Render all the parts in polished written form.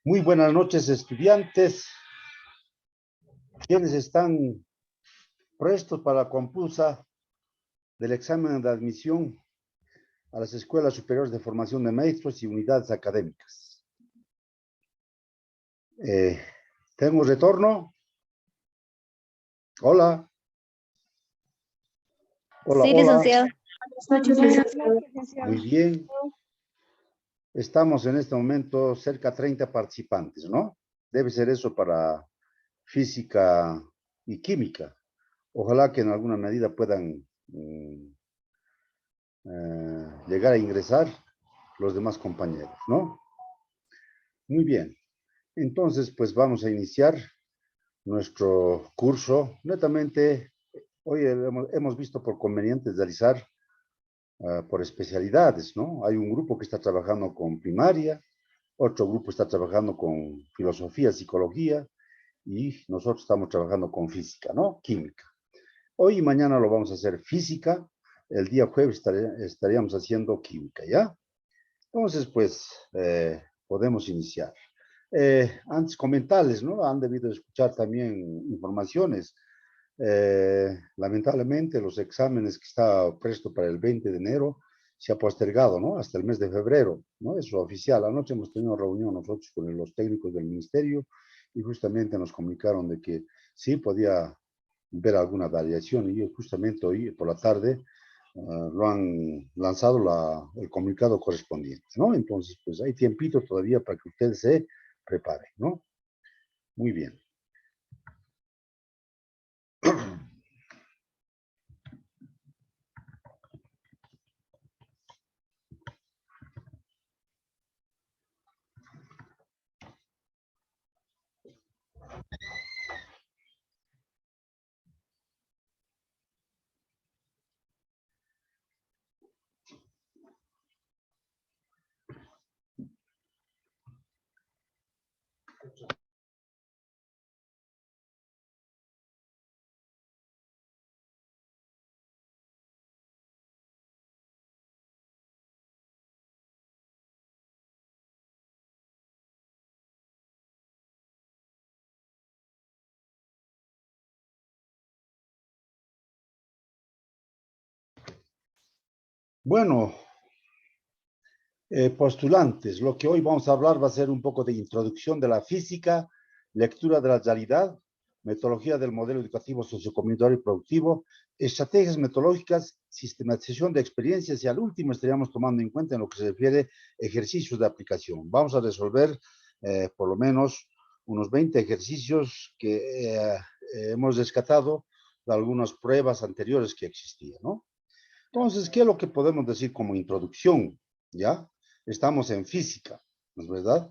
Muy buenas noches, estudiantes. Quienes están prestos para la compulsa del examen de admisión a las escuelas superiores de formación de maestros y unidades académicas. ¿Tengo retorno? Hola. Hola, Sí, hola. licenciado. Buenas noches, licenciado. Muy bien. Estamos en este momento cerca de 30 participantes, ¿no? Debe ser eso para física y química. Ojalá que en alguna medida puedan llegar a ingresar los demás compañeros, ¿no? Muy bien. Entonces, pues vamos a iniciar nuestro curso. Netamente, hoy hemos visto por conveniente realizar por especialidades, ¿no? Hay un grupo que está trabajando con primaria, otro grupo está trabajando con filosofía, psicología, y nosotros estamos trabajando con física, ¿no? Química. Hoy y mañana lo vamos a hacer física, el día jueves estaríamos haciendo química, ¿ya? Entonces, pues, podemos iniciar. Antes comentarles, ¿no? Han debido escuchar también informaciones. Lamentablemente, los exámenes que está presto para el 20 de enero se ha postergado, ¿no? Hasta el mes de febrero, ¿no? Eso oficial. Anoche hemos tenido reunión nosotros con los técnicos del ministerio y justamente nos comunicaron de que sí podía ver alguna variación y justamente hoy por la tarde lo han lanzado el comunicado correspondiente, ¿no? Entonces, pues hay tiempito todavía para que ustedes se preparen, ¿no? Muy bien. Bueno, postulantes, lo que hoy vamos a hablar va a ser un poco de introducción de la física, lectura de la realidad, metodología del modelo educativo sociocomunitario y productivo, estrategias metodológicas, sistematización de experiencias y al último estaríamos tomando en cuenta en lo que se refiere ejercicios de aplicación. Vamos a resolver por lo menos unos 20 ejercicios que hemos rescatado de algunas pruebas anteriores que existían, ¿no? Entonces, ¿qué es lo que podemos decir como introducción? ¿Ya? Estamos en física, ¿no es verdad?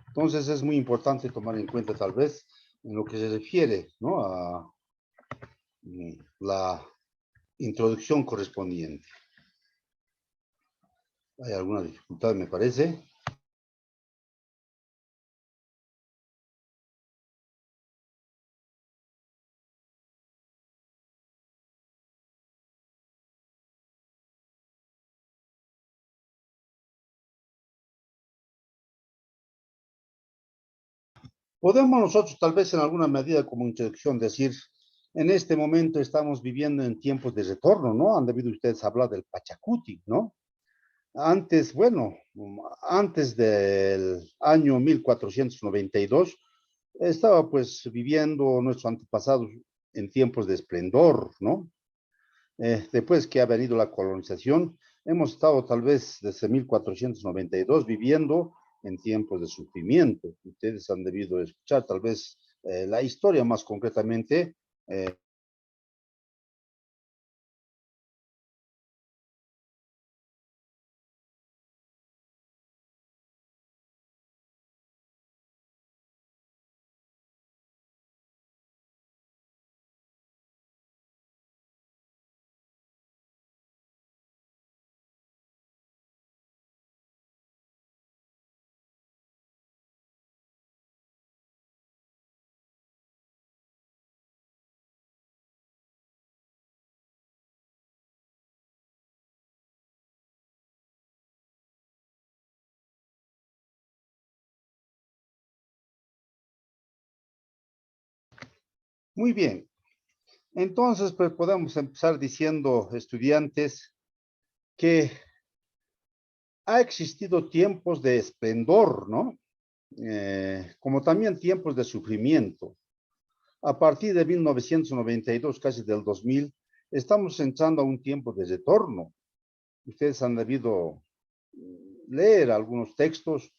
Entonces es muy importante tomar en cuenta tal vez en lo que se refiere, ¿no? A la introducción correspondiente. ¿Hay alguna dificultad, me parece? Podemos nosotros tal vez en alguna medida como introducción decir, en este momento estamos viviendo en tiempos de retorno, ¿no? Han debido ustedes hablar del Pachacuti, ¿no? Antes, bueno, antes del año 1492, estaba pues viviendo nuestros antepasados en tiempos de esplendor, ¿no? Después que ha venido la colonización, hemos estado tal vez desde 1492 viviendo en tiempos de sufrimiento. Ustedes han debido escuchar tal vez la historia más concretamente Muy bien. Entonces, pues podemos empezar diciendo, estudiantes, que ha existido tiempos de esplendor, ¿no? Como también tiempos de sufrimiento. A partir de 1992, casi del 2000, estamos entrando a un tiempo de retorno. Ustedes han debido leer algunos textos,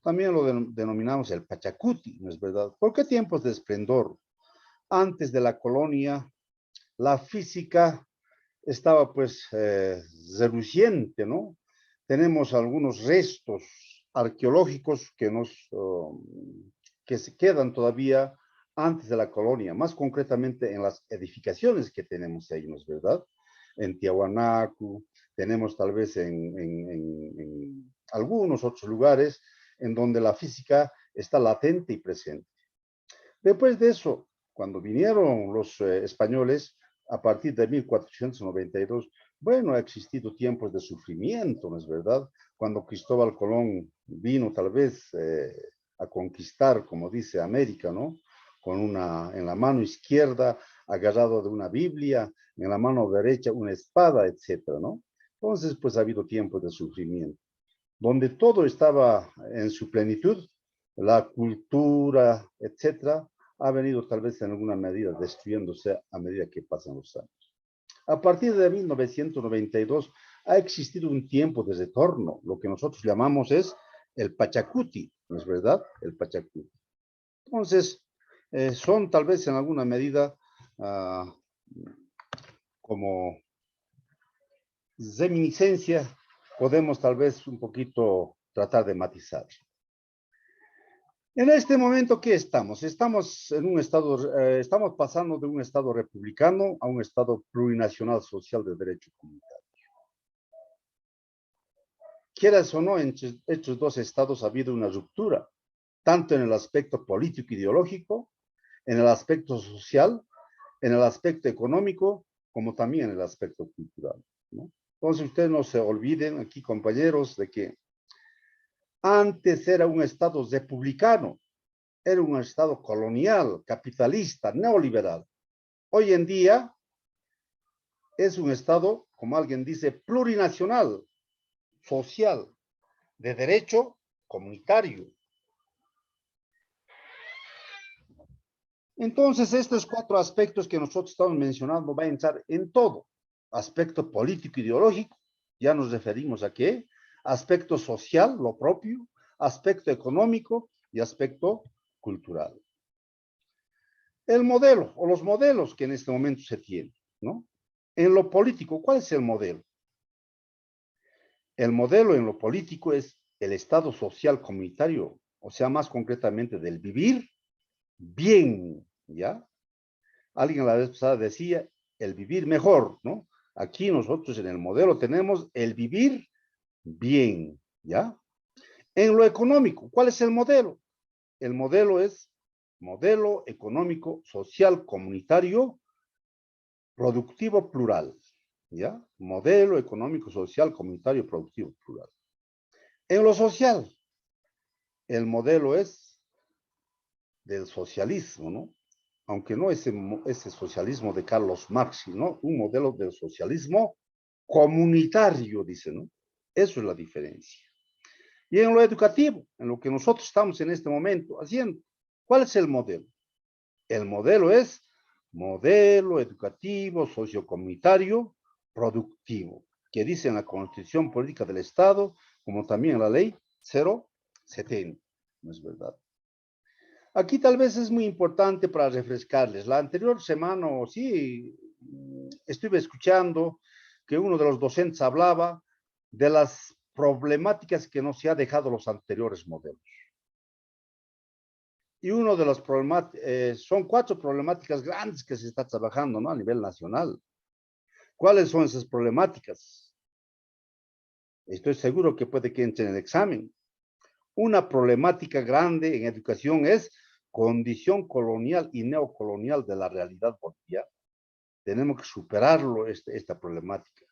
también lo denominamos el Pachacuti, ¿no es verdad? ¿Por qué tiempos de esplendor? Antes de la colonia, la física estaba pues reluciente, ¿no? Tenemos algunos restos arqueológicos que se quedan todavía antes de la colonia, más concretamente en las edificaciones que tenemos ahí, ¿no es verdad? En Tiahuanacu, tenemos tal vez en algunos otros lugares en donde la física está latente y presente. Después de eso, cuando vinieron los españoles, a partir de 1492, bueno, ha existido tiempos de sufrimiento, ¿no es verdad? Cuando Cristóbal Colón vino tal vez a conquistar, como dice América, ¿no? En la mano izquierda agarrado de una Biblia, en la mano derecha una espada, etcétera, ¿no? Entonces, pues ha habido tiempos de sufrimiento, donde todo estaba en su plenitud, la cultura, etcétera, ha venido tal vez en alguna medida destruyéndose a medida que pasan los años. A partir de 1992 ha existido un tiempo de retorno, lo que nosotros llamamos es el Pachacuti, ¿no es verdad? El Pachacuti. Entonces, son tal vez en alguna medida como reminiscencia, podemos tal vez un poquito tratar de matizar. En este momento, ¿qué estamos? Estamos en un estado, estamos pasando de un estado republicano a un estado plurinacional social de derecho comunitario. Quieras o no, entre estos dos estados ha habido una ruptura, tanto en el aspecto político ideológico, en el aspecto social, en el aspecto económico, como también en el aspecto cultural, ¿no? Entonces, ustedes no se olviden aquí, compañeros, de que antes era un estado republicano, era un estado colonial, capitalista, neoliberal. Hoy en día es un estado, como alguien dice, plurinacional, social, de derecho comunitario. Entonces, estos cuatro aspectos que nosotros estamos mencionando van a entrar en todo. Aspecto político ideológico, ya nos referimos a qué, aspecto social, lo propio, aspecto económico y aspecto cultural. El modelo o los modelos que en este momento se tienen, ¿no? En lo político, ¿cuál es el modelo? El modelo en lo político es el Estado social comunitario, o sea, más concretamente del vivir bien, ¿ya? Alguien la vez pasada decía el vivir mejor, ¿no? Aquí nosotros en el modelo tenemos el vivir bien, ¿ya? En lo económico, ¿cuál es el modelo? El modelo es modelo económico, social, comunitario, productivo, plural, ¿ya? Modelo económico, social, comunitario, productivo, plural. En lo social, el modelo es del socialismo, ¿no? Aunque no ese socialismo de Carlos Marx, sino un modelo del socialismo comunitario, dice, ¿no? Eso es la diferencia. Y en lo educativo, en lo que nosotros estamos en este momento haciendo, ¿cuál es el modelo? El modelo es modelo educativo, sociocomunitario, productivo, que dice en la Constitución Política del Estado, como también en la Ley 070, ¿no es verdad? Aquí tal vez es muy importante para refrescarles. La anterior semana, o sí, estuve escuchando que uno de los docentes hablaba de las problemáticas que nos ha dejado los anteriores modelos. Y uno de los problemas, son 4 problemáticas grandes que se está trabajando, ¿no? A nivel nacional. ¿Cuáles son esas problemáticas? Estoy seguro que puede que entre en el examen. Una problemática grande en educación es condición colonial y neocolonial de la realidad boliviana. Tenemos que superarlo, esta problemática.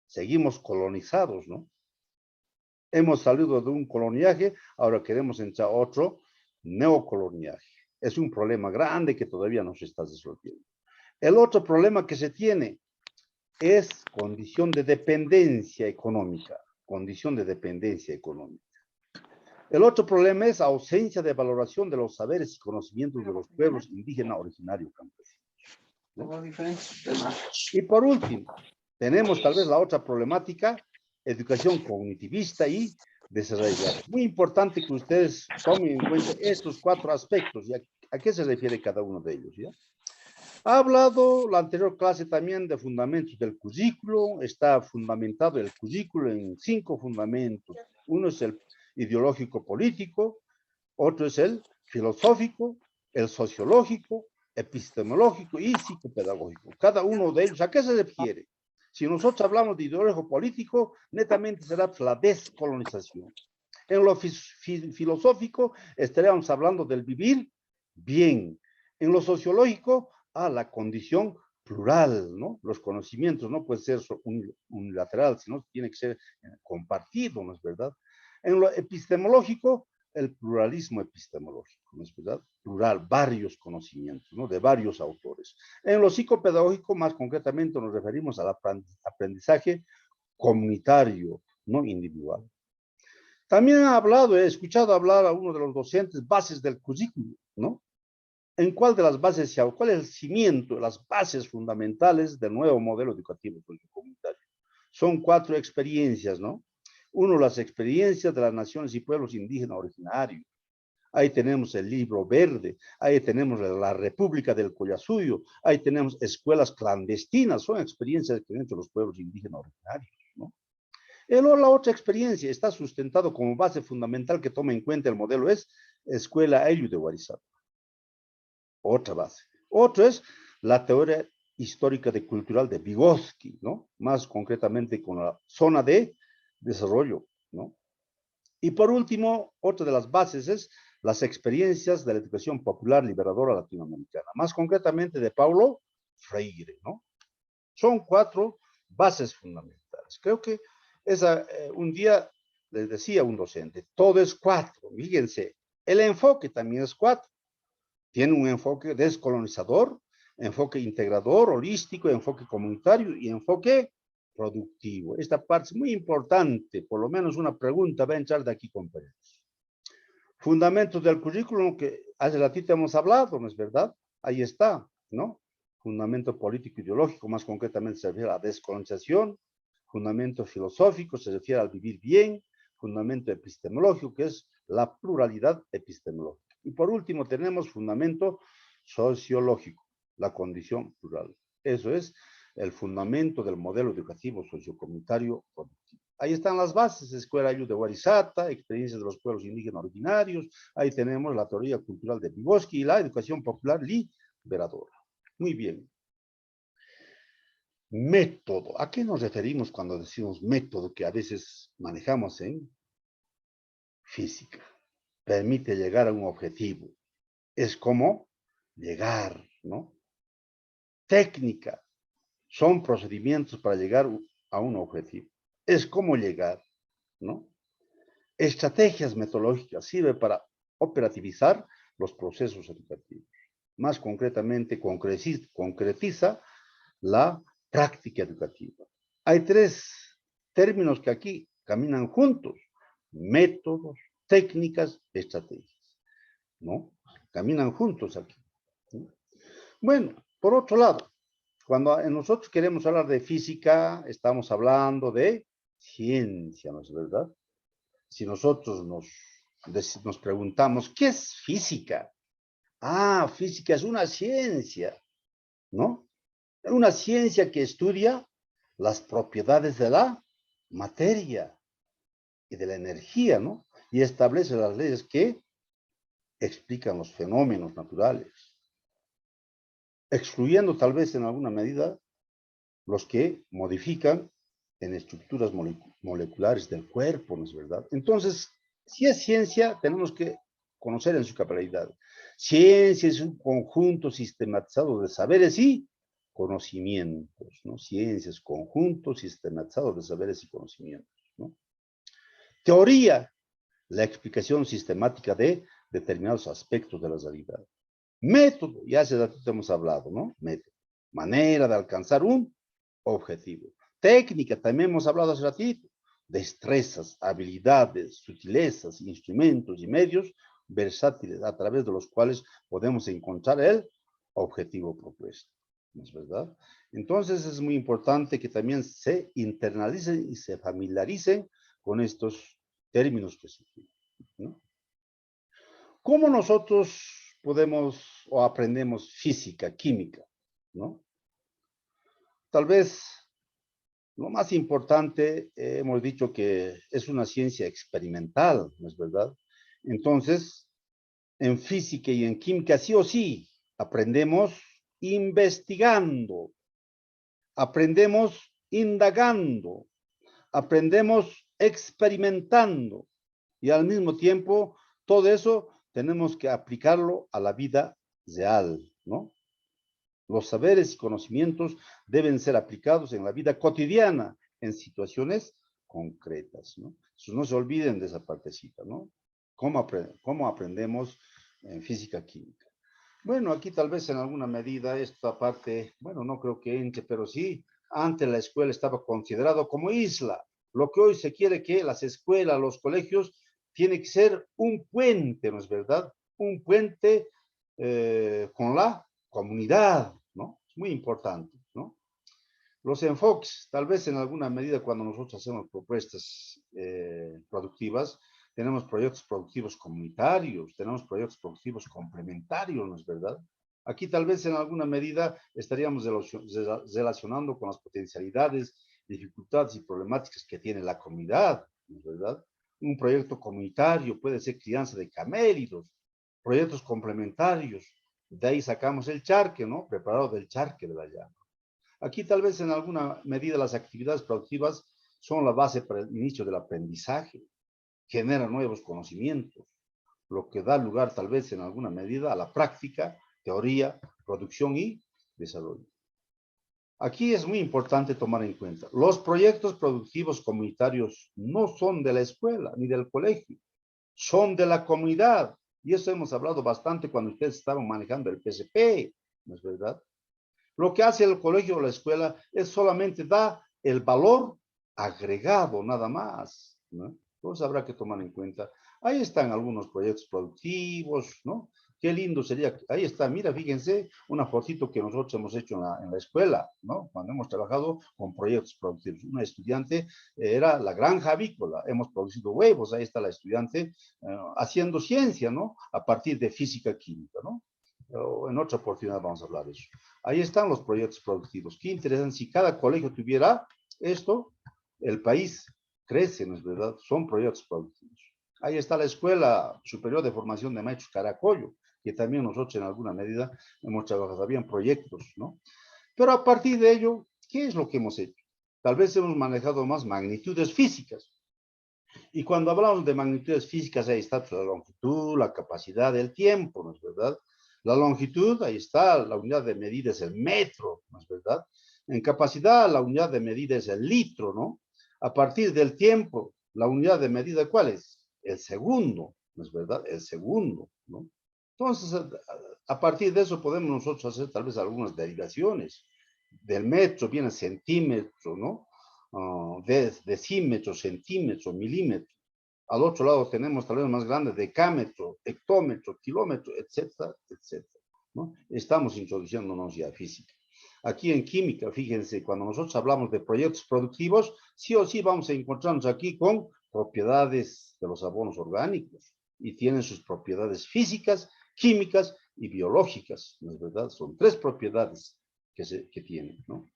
Seguimos colonizados, ¿no? Hemos salido de un coloniaje, ahora queremos entrar a otro neocoloniaje. Es un problema grande que todavía no se está resolviendo. El otro problema que se tiene es condición de dependencia económica. Condición de dependencia económica. El otro problema es ausencia de valoración de los saberes y conocimientos de los pueblos indígenas originarios campesinos, ¿no? Y por último, tenemos tal vez la otra problemática, educación cognitivista y desarrollada. Muy importante que ustedes tomen en cuenta estos 4 aspectos. ¿A qué se refiere cada uno de ellos? ¿Ya? Ha hablado la anterior clase también de fundamentos del currículo. Está fundamentado el currículo en 5 fundamentos. Uno es el ideológico político, otro es el filosófico, el sociológico, epistemológico y psicopedagógico. Cada uno de ellos, ¿a qué se refiere? Si nosotros hablamos de ideológico político, netamente será la descolonización. En lo filosófico estaríamos hablando del vivir bien. En lo sociológico, la condición plural, ¿no? Los conocimientos no puede ser unilateral, sino tiene que ser compartido, ¿no es verdad? En lo epistemológico, el pluralismo epistemológico, ¿no es verdad? Plural, varios conocimientos, ¿no? De varios autores. En lo psicopedagógico, más concretamente, nos referimos al aprendizaje comunitario, no individual. También he escuchado hablar a uno de los docentes, bases del currículo, ¿no? ¿En cuál de las bases se habla? ¿Cuál es el cimiento, las bases fundamentales del nuevo modelo educativo comunitario? Son 4 experiencias, ¿no? Uno, las experiencias de las naciones y pueblos indígenas originarios. Ahí tenemos el libro verde, ahí tenemos la República del Collasuyo, ahí tenemos escuelas clandestinas, son experiencias que tienen los pueblos indígenas originarios, ¿no? La otra experiencia está sustentado como base fundamental que toma en cuenta el modelo es Escuela Ayllu de Huarizapa. Otra base. Otro es la teoría histórica de cultural de Vygotsky, ¿no? Más concretamente con la zona de desarrollo, ¿no? Y por último, otra de las bases es las experiencias de la educación popular liberadora latinoamericana, más concretamente de Paulo Freire, ¿no? Son 4 bases fundamentales. Creo que un día les decía un docente, todo es 4, fíjense, el enfoque también es 4. Tiene un enfoque descolonizador, enfoque integrador, holístico, enfoque comunitario y enfoque productivo. Esta parte es muy importante, por lo menos una pregunta va a entrar de aquí, compañeros. Fundamentos del currículum que hace ratito hemos hablado, ¿no es verdad? Ahí está, ¿no? Fundamento político ideológico, más concretamente se refiere a la descolonización. Fundamento filosófico se refiere al vivir bien. Fundamento epistemológico, que es la pluralidad epistemológica. Y por último tenemos fundamento sociológico, la condición plural. Eso es el fundamento del modelo educativo sociocomunitario productivo. Ahí están las bases, Escuela Ayllu de Huarizapa, experiencias de los pueblos indígenas originarios, ahí tenemos la teoría cultural de Vygotsky y la educación popular liberadora. Muy bien. Método. ¿A qué nos referimos cuando decimos método que a veces manejamos en física? Permite llegar a un objetivo. Es como llegar, ¿no? Técnica. Son procedimientos para llegar a un objetivo. Es como llegar, ¿no? Estrategias metodológicas sirve para operativizar los procesos educativos. Más concretamente, concretiza la práctica educativa. Hay 3 términos que aquí caminan juntos: métodos, técnicas, estrategias, ¿no? Caminan juntos aquí, ¿no? Bueno, por otro lado, cuando nosotros queremos hablar de física, estamos hablando de ciencia, ¿no es verdad? Si nosotros nos preguntamos, ¿qué es física? Física es una ciencia, ¿no? Una ciencia que estudia las propiedades de la materia y de la energía, ¿no? Y establece las leyes que explican los fenómenos naturales, excluyendo tal vez en alguna medida los que modifican en estructuras moleculares del cuerpo, ¿no es verdad? Entonces, si es ciencia, tenemos que conocer en su capacidad. Ciencia es un conjunto sistematizado de saberes y conocimientos, ¿no? Ciencia es conjunto sistematizado de saberes y conocimientos, ¿no? Teoría, la explicación sistemática de determinados aspectos de la realidad. Método, ya hace ratito hemos hablado, ¿no? Método. Manera de alcanzar un objetivo. Técnica, también hemos hablado hace ratito. Destrezas, habilidades, sutilezas, instrumentos y medios versátiles a través de los cuales podemos encontrar el objetivo propuesto. ¿No es verdad? Entonces es muy importante que también se internalicen y se familiaricen con estos términos que se utilizan, ¿no? ¿Cómo nosotros podemos o aprendemos física, química, ¿no? Tal vez lo más importante, hemos dicho que es una ciencia experimental, ¿no es verdad? Entonces, en física y en química, sí o sí, aprendemos investigando, aprendemos indagando, aprendemos experimentando y al mismo tiempo todo eso tenemos que aplicarlo a la vida real, ¿no? Los saberes y conocimientos deben ser aplicados en la vida cotidiana, en situaciones concretas, ¿no? Entonces, no se olviden de esa partecita, ¿no? ¿Cómo aprendemos en física química? Bueno, aquí tal vez en alguna medida esta parte, bueno, no creo que entre, pero sí, antes la escuela estaba considerado como isla. Lo que hoy se quiere que las escuelas, los colegios, tiene que ser un puente, ¿no es verdad? Un puente con la comunidad, ¿no? Es muy importante, ¿no? Los enfoques, tal vez en alguna medida cuando nosotros hacemos propuestas productivas, tenemos proyectos productivos comunitarios, tenemos proyectos productivos complementarios, ¿no es verdad? Aquí tal vez en alguna medida estaríamos relacionando con las potencialidades, dificultades y problemáticas que tiene la comunidad, ¿no es verdad? Un proyecto comunitario puede ser crianza de camélidos, proyectos complementarios, de ahí sacamos el charque, ¿no? Preparado del charque de la llama. Aquí tal vez en alguna medida las actividades productivas son la base para el inicio del aprendizaje, generan nuevos conocimientos, lo que da lugar tal vez en alguna medida a la práctica, teoría, producción y desarrollo. Aquí es muy importante tomar en cuenta, los proyectos productivos comunitarios no son de la escuela ni del colegio, son de la comunidad. Y eso hemos hablado bastante cuando ustedes estaban manejando el PSP, ¿no es verdad? Lo que hace el colegio o la escuela es solamente dar el valor agregado, nada más, ¿no? Entonces habrá que tomar en cuenta. Ahí están algunos proyectos productivos, ¿no? Qué lindo sería. Ahí está, mira, fíjense, una fotito que nosotros hemos hecho en la escuela, ¿no? Cuando hemos trabajado con proyectos productivos. Una estudiante era la granja avícola. Hemos producido huevos, ahí está la estudiante haciendo ciencia, ¿no? A partir de física química, ¿no? En otra oportunidad vamos a hablar de eso. Ahí están los proyectos productivos. Qué interesante, si cada colegio tuviera esto, el país crece, ¿no es verdad? Son proyectos productivos. Ahí está la Escuela Superior de Formación de Maestros Caracollo, que también nosotros en alguna medida hemos trabajado, habían proyectos, ¿no? Pero a partir de ello, ¿qué es lo que hemos hecho? Tal vez hemos manejado más magnitudes físicas. Y cuando hablamos de magnitudes físicas, ahí está la longitud, la capacidad, el tiempo, ¿no es verdad? La longitud, ahí está, la unidad de medida es el metro, ¿no es verdad? En capacidad, la unidad de medida es el litro, ¿no? A partir del tiempo, la unidad de medida, ¿cuál es? El segundo, ¿no es verdad? El segundo, ¿no? Entonces, a partir de eso podemos nosotros hacer tal vez algunas derivaciones. Del metro viene centímetro, ¿no? Decímetro, centímetro, milímetro. Al otro lado tenemos tal vez más grande, decámetro, hectómetro, kilómetro, etcétera, etcétera, ¿no? Estamos introduciéndonos ya a física. Aquí en química, fíjense, cuando nosotros hablamos de proyectos productivos, sí o sí vamos a encontrarnos aquí con propiedades de los abonos orgánicos y tienen sus propiedades físicas, químicas y biológicas, ¿no es verdad? Son tres propiedades que tienen, ¿no?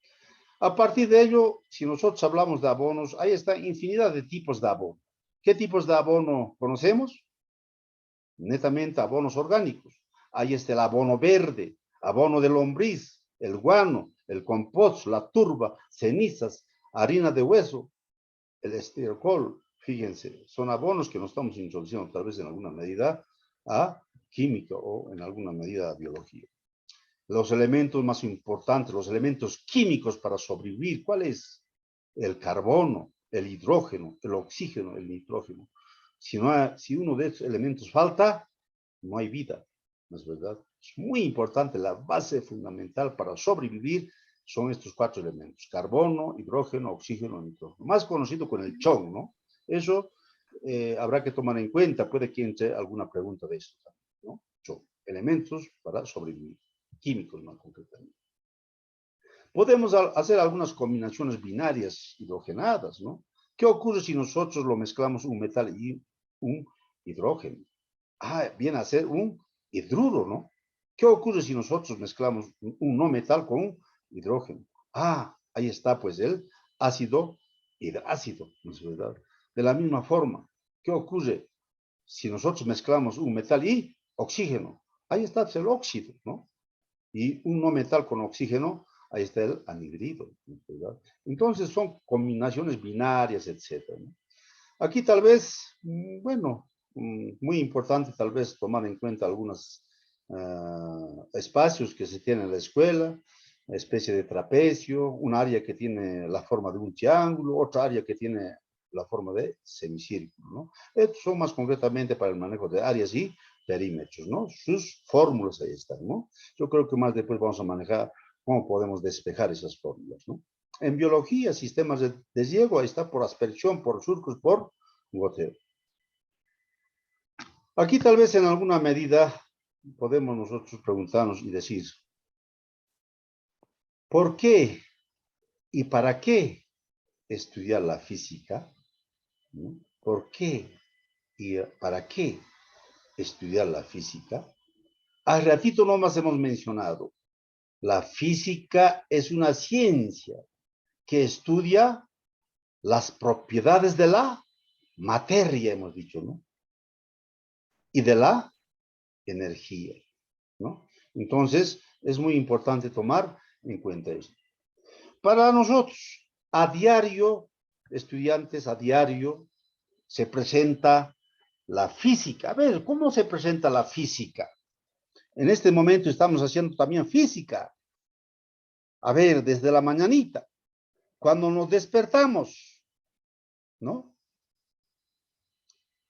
A partir de ello, si nosotros hablamos de abonos, ahí está infinidad de tipos de abono. ¿Qué tipos de abono conocemos? Netamente abonos orgánicos. Ahí está el abono verde, abono de lombriz, el guano, el compost, la turba, cenizas, harina de hueso, el estiércol. Fíjense, son abonos que nos estamos introduciendo tal vez en alguna medida a química o en alguna medida a biología. Los elementos más importantes, los elementos químicos para sobrevivir, ¿cuál es? El carbono, el hidrógeno, el oxígeno, el nitrógeno. Si uno de esos elementos falta, no hay vida, ¿no es verdad? Es muy importante, la base fundamental para sobrevivir son estos 4 elementos: carbono, hidrógeno, oxígeno, nitrógeno, más conocido con el CHON, ¿no? Eso habrá que tomar en cuenta, puede que entre alguna pregunta de esto también, ¿no? CHON, elementos para sobrevivir, químicos más concretamente. Podemos hacer algunas combinaciones binarias hidrogenadas, ¿no? ¿Qué ocurre si nosotros lo mezclamos un metal y un hidrógeno? Viene a ser un hidruro, ¿no? ¿Qué ocurre si nosotros mezclamos un no metal con un hidrógeno? Ahí está pues el ácido hidrácido, ¿no es verdad? De la misma forma, ¿qué ocurre si nosotros mezclamos un metal y oxígeno? Ahí está pues, el óxido, ¿no? Y un no metal con oxígeno, ahí está el anhidrido, ¿no es verdad? Entonces son combinaciones binarias, etcétera, ¿no? Aquí tal vez, bueno, muy importante tal vez tomar en cuenta algunos espacios que se tienen en la escuela, una especie de trapecio, un área que tiene la forma de un triángulo, otra área que tiene la forma de semicírculo, ¿no? Estos son más concretamente para el manejo de áreas y perímetros, ¿no? Sus fórmulas ahí están, ¿no? Yo creo que más después vamos a manejar cómo podemos despejar esas fórmulas, ¿no? En biología, sistemas de deshiego, ahí está por aspersión, por surcos, por goteo. Aquí tal vez en alguna medida podemos nosotros preguntarnos y decir, ¿por qué y para qué estudiar la física? ¿No? ¿Por qué y para qué estudiar la física? Al ratito nomás hemos mencionado, la física es una ciencia que estudia las propiedades de la materia, hemos dicho, ¿no? Y de la energía, ¿no? Entonces, es muy importante tomar en cuenta esto. Para nosotros, a diario, estudiantes, a diario, se presenta la física. A ver, ¿cómo se presenta la física? En este momento estamos haciendo también física. A ver, desde la mañanita, cuando nos despertamos, ¿no?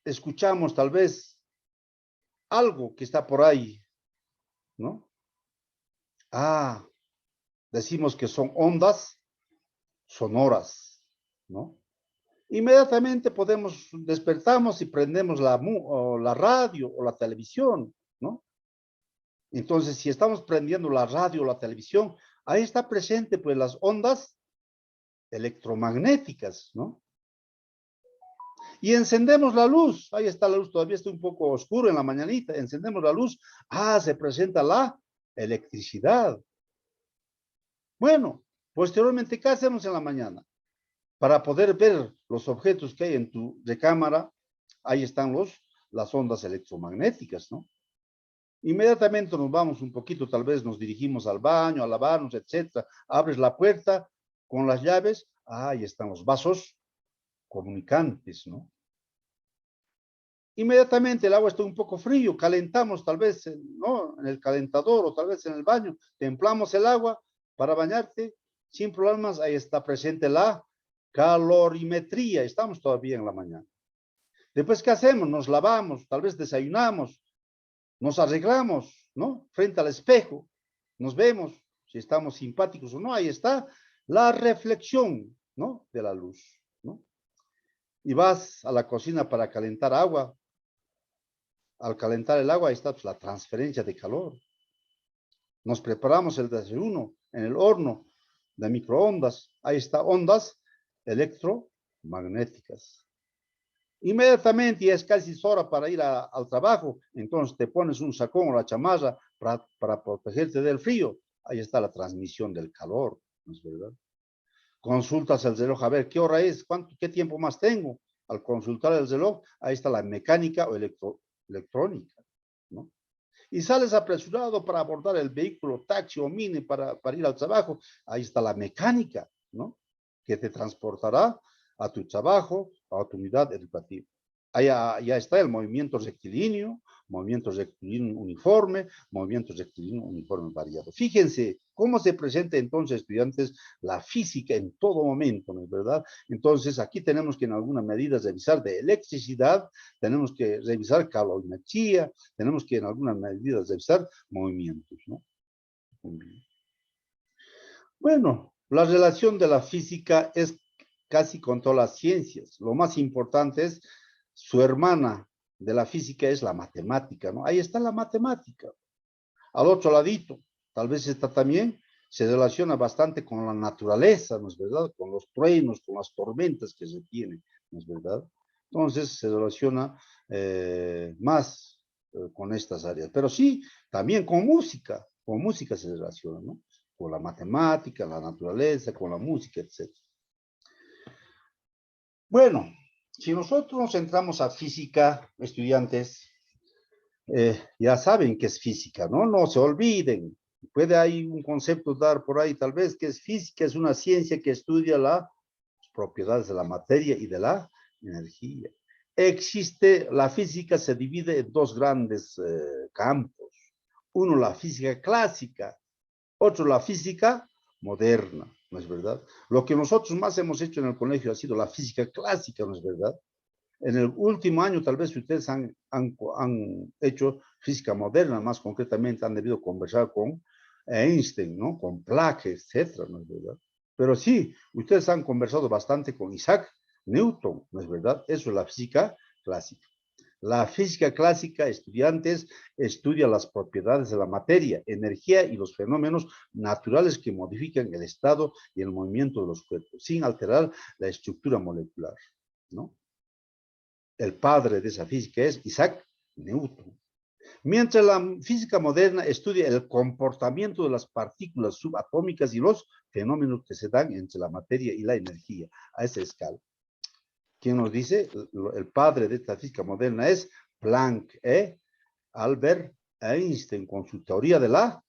Escuchamos tal vez algo que está por ahí, ¿no? Decimos que son ondas sonoras, ¿no? Inmediatamente despertamos y prendemos la radio o la televisión, ¿no? Entonces, si estamos prendiendo la radio o la televisión, ahí está presente pues las ondas electromagnéticas, ¿no? Y encendemos la luz, ahí está la luz, todavía está un poco oscuro en la mañanita, encendemos la luz, se presenta la electricidad. Bueno, posteriormente, ¿qué hacemos en la mañana? Para poder ver los objetos que hay en tu recámara, ahí están las ondas electromagnéticas, ¿no? Inmediatamente nos vamos un poquito, tal vez nos dirigimos al baño, a lavarnos, etcétera. Abres la puerta con las llaves, ahí están los vasos comunicantes, ¿no? Inmediatamente el agua está un poco frío, calentamos tal vez, ¿no? En el calentador o tal vez en el baño, templamos el agua para bañarte, sin problemas, ahí está presente la calorimetría, estamos todavía en la mañana. Después, ¿qué hacemos? Nos lavamos, tal vez desayunamos, nos arreglamos, ¿no? Frente al espejo, nos vemos, si estamos simpáticos o no, ahí está la reflexión, ¿no? De la luz, ¿no? Y vas a la cocina para calentar agua. Al calentar el agua, ahí está pues, la transferencia de calor. Nos preparamos el desayuno en el horno de microondas. Ahí está, ondas electromagnéticas. Inmediatamente ya es casi hora para ir al trabajo, entonces te pones un sacón o la chamarra para protegerte del frío. Ahí está la transmisión del calor, ¿no es verdad? Consultas el reloj, a ver, ¿qué hora es? ¿Qué tiempo más tengo? Al consultar el reloj, ahí está la mecánica o electrónica, ¿no? Y sales apresurado para abordar el vehículo, taxi o mini para ir al trabajo, ahí está la mecánica, ¿no? Que te transportará a tu trabajo, a tu unidad educativa. ya está el movimiento rectilíneo uniforme, movimiento rectilíneo uniforme variado. Fíjense cómo se presenta entonces, estudiantes, la física en todo momento, ¿no es verdad? Entonces, aquí tenemos que en alguna medida revisar de electricidad, tenemos que revisar calorimetría, tenemos que en alguna medida revisar movimientos, ¿no? Bueno, la relación de la física es casi con todas las ciencias. Lo más importante es su hermana de la física es la matemática, ¿no? Ahí está la matemática. Al otro ladito, tal vez esta también se relaciona bastante con la naturaleza, ¿no es verdad? Con los truenos, con las tormentas que se tienen, ¿no es verdad? Entonces se relaciona más con estas áreas. Pero sí, también con música se relaciona, ¿no? Con la matemática, la naturaleza, con la música, etc. Bueno, si nosotros nos centramos a física, estudiantes, ya saben qué es física, ¿no? No se olviden. Puede hay un concepto dar por ahí, tal vez, que es física, es una ciencia que estudia las propiedades de la materia y de la energía. La física se divide en dos grandes campos. Uno, la física clásica, otro, la física moderna, ¿no es verdad? Lo que nosotros más hemos hecho en el colegio ha sido la física clásica, ¿no es verdad? En el último año, tal vez ustedes han hecho física moderna, más concretamente han debido conversar con Einstein, ¿no? Con Planck, etcétera, ¿no es verdad? Pero sí, ustedes han conversado bastante con Isaac Newton, ¿no es verdad? Eso es la física clásica. La física clásica, estudiantes, estudia las propiedades de la materia, energía y los fenómenos naturales que modifican el estado y el movimiento de los cuerpos, sin alterar la estructura molecular, ¿no? El padre de esa física es Isaac Newton. Mientras la física moderna estudia el comportamiento de las partículas subatómicas y los fenómenos que se dan entre la materia y la energía a esa escala. ¿Quién nos dice? El padre de esta física moderna es Planck, Albert Einstein, con su teoría de la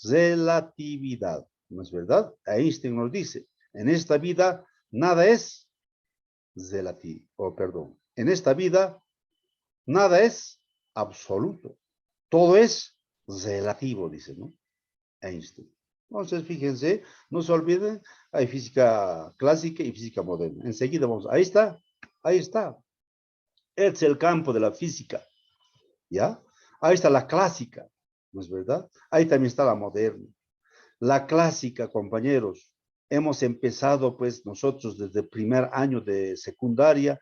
relatividad. ¿No es verdad? Einstein nos dice, en esta vida nada es relativo, perdón, en esta vida nada es absoluto, todo es relativo, dice, ¿no? Einstein. Entonces, fíjense, no se olviden, hay física clásica y física moderna. Enseguida vamos, ahí está, ahí está. Este es el campo de la física, ¿ya? Ahí está la clásica, ¿no es verdad? Ahí también está la moderna. La clásica, compañeros, hemos empezado, pues, nosotros desde el primer año de secundaria,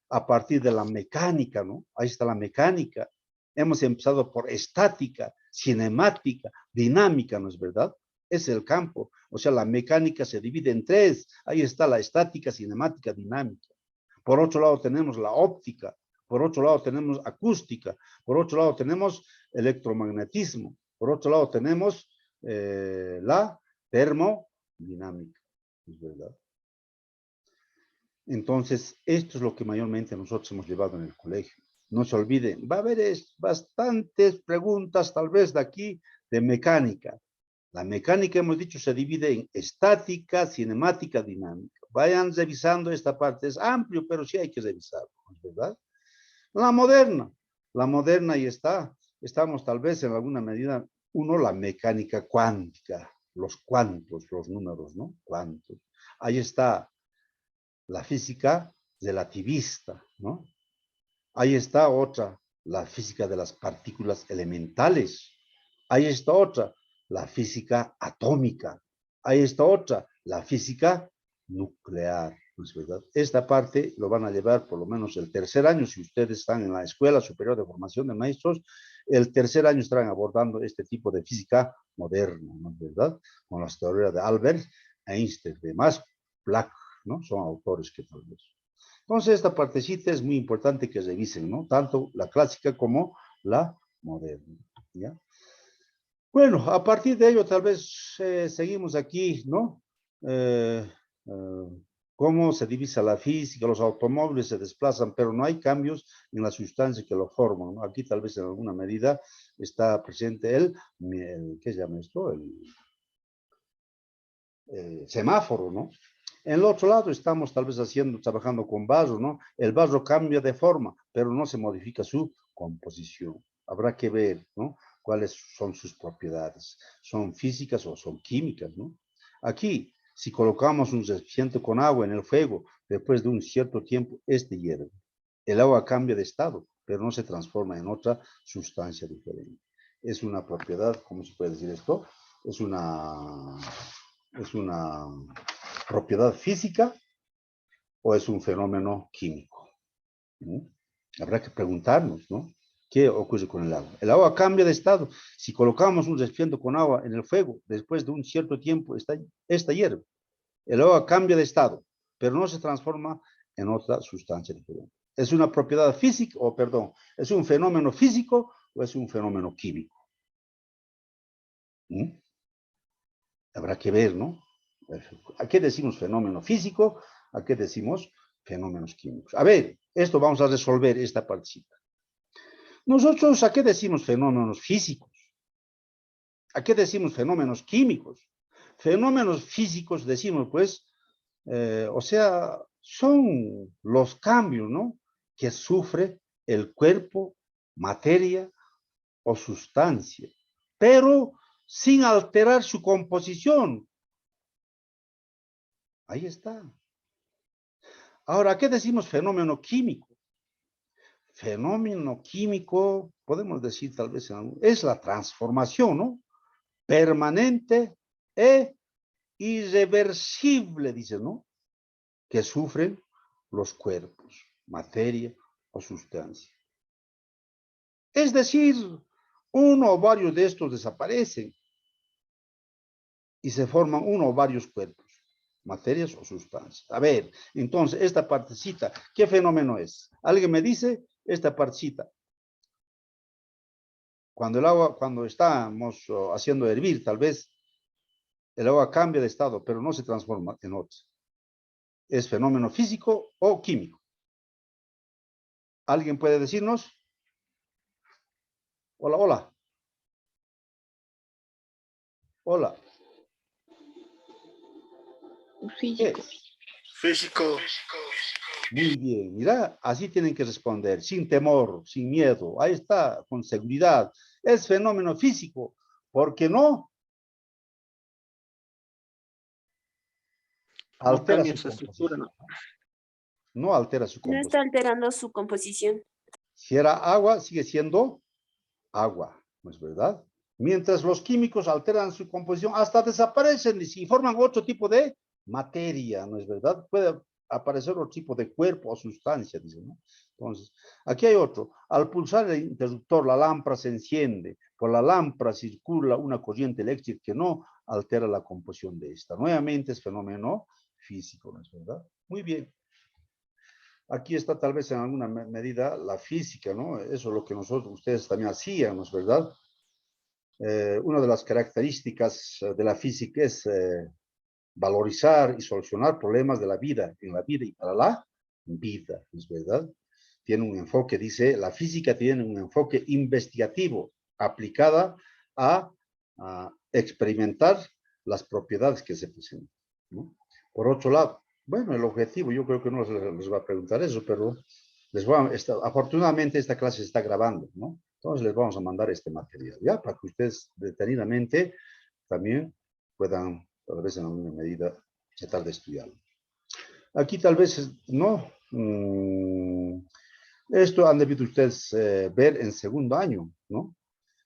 a partir de la mecánica, ¿no? Ahí está la mecánica. Hemos empezado por estática, cinemática, dinámica, ¿no es verdad? Es el campo. O sea, la mecánica se divide en tres. Ahí está la estática, cinemática, dinámica. Por otro lado tenemos la óptica. Por otro lado tenemos acústica. Por otro lado tenemos electromagnetismo. Por otro lado tenemos la termodinámica. ¿Es verdad? Entonces, esto es lo que mayormente nosotros hemos llevado en el colegio. No se olviden, va a haber bastantes preguntas tal vez de aquí de mecánica. La mecánica, hemos dicho, se divide en estática, cinemática, dinámica. Vayan revisando esta parte, es amplio, pero sí hay que revisarlo, ¿verdad? La moderna ahí está. Estamos tal vez en alguna medida, uno, la mecánica cuántica, los cuantos, los números, ¿no? Cuantos. Ahí está la física relativista, ¿no? Ahí está otra, la física de las partículas elementales. Ahí está otra, la física atómica. Ahí está otra, la física nuclear, ¿no es verdad? Esta parte lo van a llevar por lo menos el tercer año, si ustedes están en la Escuela Superior de Formación de Maestros, el tercer año estarán abordando este tipo de física moderna, ¿no es verdad? Con las teorías de Albert Einstein, de Max Planck, ¿no? Son autores que tal vez. Entonces, esta partecita es muy importante que revisen, ¿no? Tanto la clásica como la moderna, ¿ya? Bueno, a partir de ello, tal vez seguimos aquí, ¿no? Cómo se divisa la física, los automóviles se desplazan, pero no hay cambios en la sustancia que lo forman, ¿no? Aquí tal vez en alguna medida está presente ¿qué se llama esto? El semáforo, ¿no? En el otro lado estamos tal vez trabajando con barro, ¿no? El barro cambia de forma, pero no se modifica su composición. Habrá que ver, ¿no? Cuáles son sus propiedades. ¿Son físicas o son químicas, ¿no? Aquí, si colocamos un recipiente con agua en el fuego, después de un cierto tiempo, este hierve. El agua cambia de estado, pero no se transforma en otra sustancia diferente. Es una propiedad, ¿cómo se puede decir esto? Es una propiedad física o es un fenómeno químico. ¿No? Habrá que preguntarnos, ¿no? ¿Qué ocurre con el agua? El agua cambia de estado. Si colocamos un recipiente con agua en el fuego, después de un cierto tiempo, esta hierve. El agua cambia de estado, pero no se transforma en otra sustancia diferente. ¿Es una propiedad física, o perdón, es un fenómeno físico o es un fenómeno químico? ¿Mm? Habrá que ver, ¿no? ¿A qué decimos fenómeno físico? ¿A qué decimos fenómenos químicos? A ver, esto vamos a resolver esta partecita. Nosotros, ¿a qué decimos fenómenos físicos? ¿A qué decimos fenómenos químicos? Fenómenos físicos decimos, pues, o sea, son los cambios, ¿no? Que sufre el cuerpo, materia o sustancia, pero sin alterar su composición. Ahí está. Ahora, ¿qué decimos fenómeno químico? Fenómeno químico, podemos decir tal vez, es la transformación, ¿no? Permanente e irreversible, dice, ¿no? Que sufren los cuerpos, materia o sustancia. Es decir, uno o varios de estos desaparecen y se forman uno o varios cuerpos, materias o sustancias. A ver, entonces, esta partecita, ¿qué fenómeno es? ¿Alguien me dice esta partecita? Cuando el agua, cuando estamos haciendo hervir, tal vez el agua cambia de estado, pero no se transforma en otro. ¿Es fenómeno físico o químico? ¿Alguien puede decirnos? Hola, hola. Hola. Físico. Físico. Muy bien, mira, así tienen que responder, sin temor, sin miedo. Ahí está, con seguridad. Es fenómeno físico, ¿por qué no? No Altera cambia su su estructura, composición. ¿no? No altera su No está composición. alterando su composición. Si era agua, sigue siendo agua, ¿no es verdad? Mientras los químicos alteran su composición, hasta desaparecen y forman otro tipo de materia, ¿no es verdad? Puede aparecer otro tipo de cuerpo o sustancia, dice, ¿no? Entonces, aquí hay otro. Al pulsar el interruptor, la lámpara se enciende. Por la lámpara circula una corriente eléctrica que no altera la composición de esta. Nuevamente es fenómeno físico, ¿no es verdad? Muy bien. Aquí está tal vez en alguna medida la física, ¿no? Eso es lo que ustedes también hacían, ¿no es verdad? Una de las características de la física es valorizar y solucionar problemas de la vida, en la vida y para la vida, ¿no es verdad? Tiene un enfoque, dice, la física tiene un enfoque investigativo aplicada a experimentar las propiedades que se presentan, ¿no? Por otro lado, bueno, el objetivo, yo creo que no les va a preguntar eso, pero afortunadamente esta clase se está grabando, ¿no? Entonces les vamos a mandar este material, ¿ya? Para que ustedes detenidamente también puedan, tal vez en alguna medida, tratar de estudiarlo. Aquí tal vez, ¿no? Esto han debido ustedes ver en segundo año, ¿no?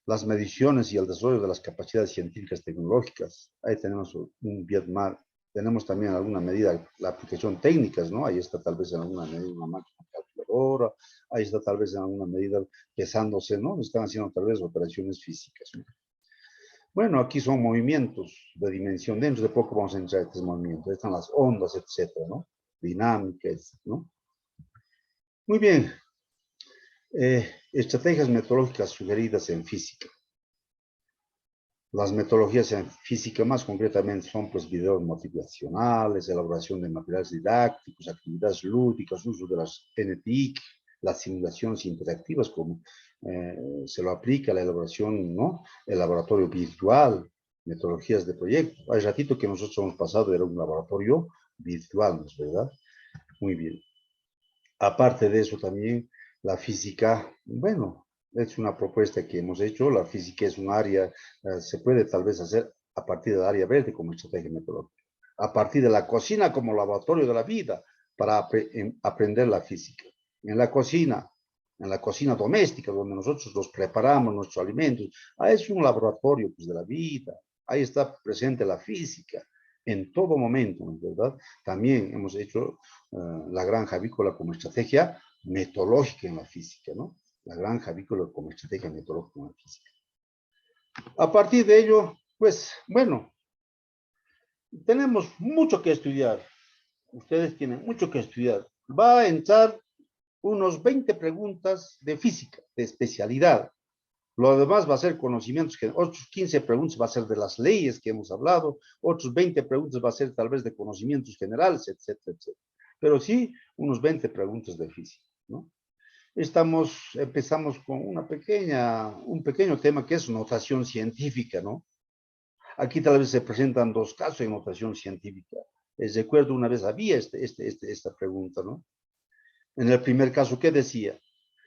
Las mediciones y el desarrollo de las capacidades científicas tecnológicas. Ahí tenemos un Vietmar. Tenemos también en alguna medida la aplicación técnicas, ¿no? Ahí está tal vez en alguna medida una máquina calculadora, ahí está tal vez en alguna medida pesándose, ¿no? Están haciendo tal vez operaciones físicas, ¿no? Bueno, aquí son movimientos de dimensión. Dentro de poco vamos a entrar a estos movimientos. Están las ondas, etcétera, ¿no? Dinámicas, ¿no? Muy bien. Estrategias metodológicas sugeridas en física. Las metodologías en física más concretamente son pues videos motivacionales, elaboración de materiales didácticos, actividades lúdicas, uso de las NTIC, las simulaciones interactivas como se lo aplica a la elaboración, ¿no? El laboratorio virtual, metodologías de proyecto. Hay ratito que nosotros hemos pasado, era un laboratorio virtual, ¿no es verdad? Muy bien. Aparte de eso también, la física, bueno, es una propuesta que hemos hecho. La física es un área, se puede tal vez hacer a partir del área verde como estrategia metodológica, a partir de la cocina como laboratorio de la vida para aprender la física. En la cocina doméstica, donde nosotros los preparamos, nuestros alimentos, ahí es un laboratorio pues, de la vida. Ahí está presente la física en todo momento, ¿no es verdad? También hemos hecho la granja avícola como estrategia metodológica en la física, ¿no? La granja avícola como estrategia metodológica en la física. A partir de ello, pues, bueno, tenemos mucho que estudiar. Ustedes tienen mucho que estudiar. Va a entrar unos 20 preguntas de física, de especialidad. Lo demás va a ser conocimientos, otros 15 preguntas va a ser de las leyes que hemos hablado, otros 20 preguntas va a ser tal vez de conocimientos generales, etcétera, etcétera. Pero sí, unos 20 preguntas de física, ¿no? Empezamos con un pequeño tema que es notación científica, ¿no? Aquí tal vez se presentan dos casos en notación científica. Recuerdo una vez había esta pregunta, ¿no? En el primer caso, ¿qué decía?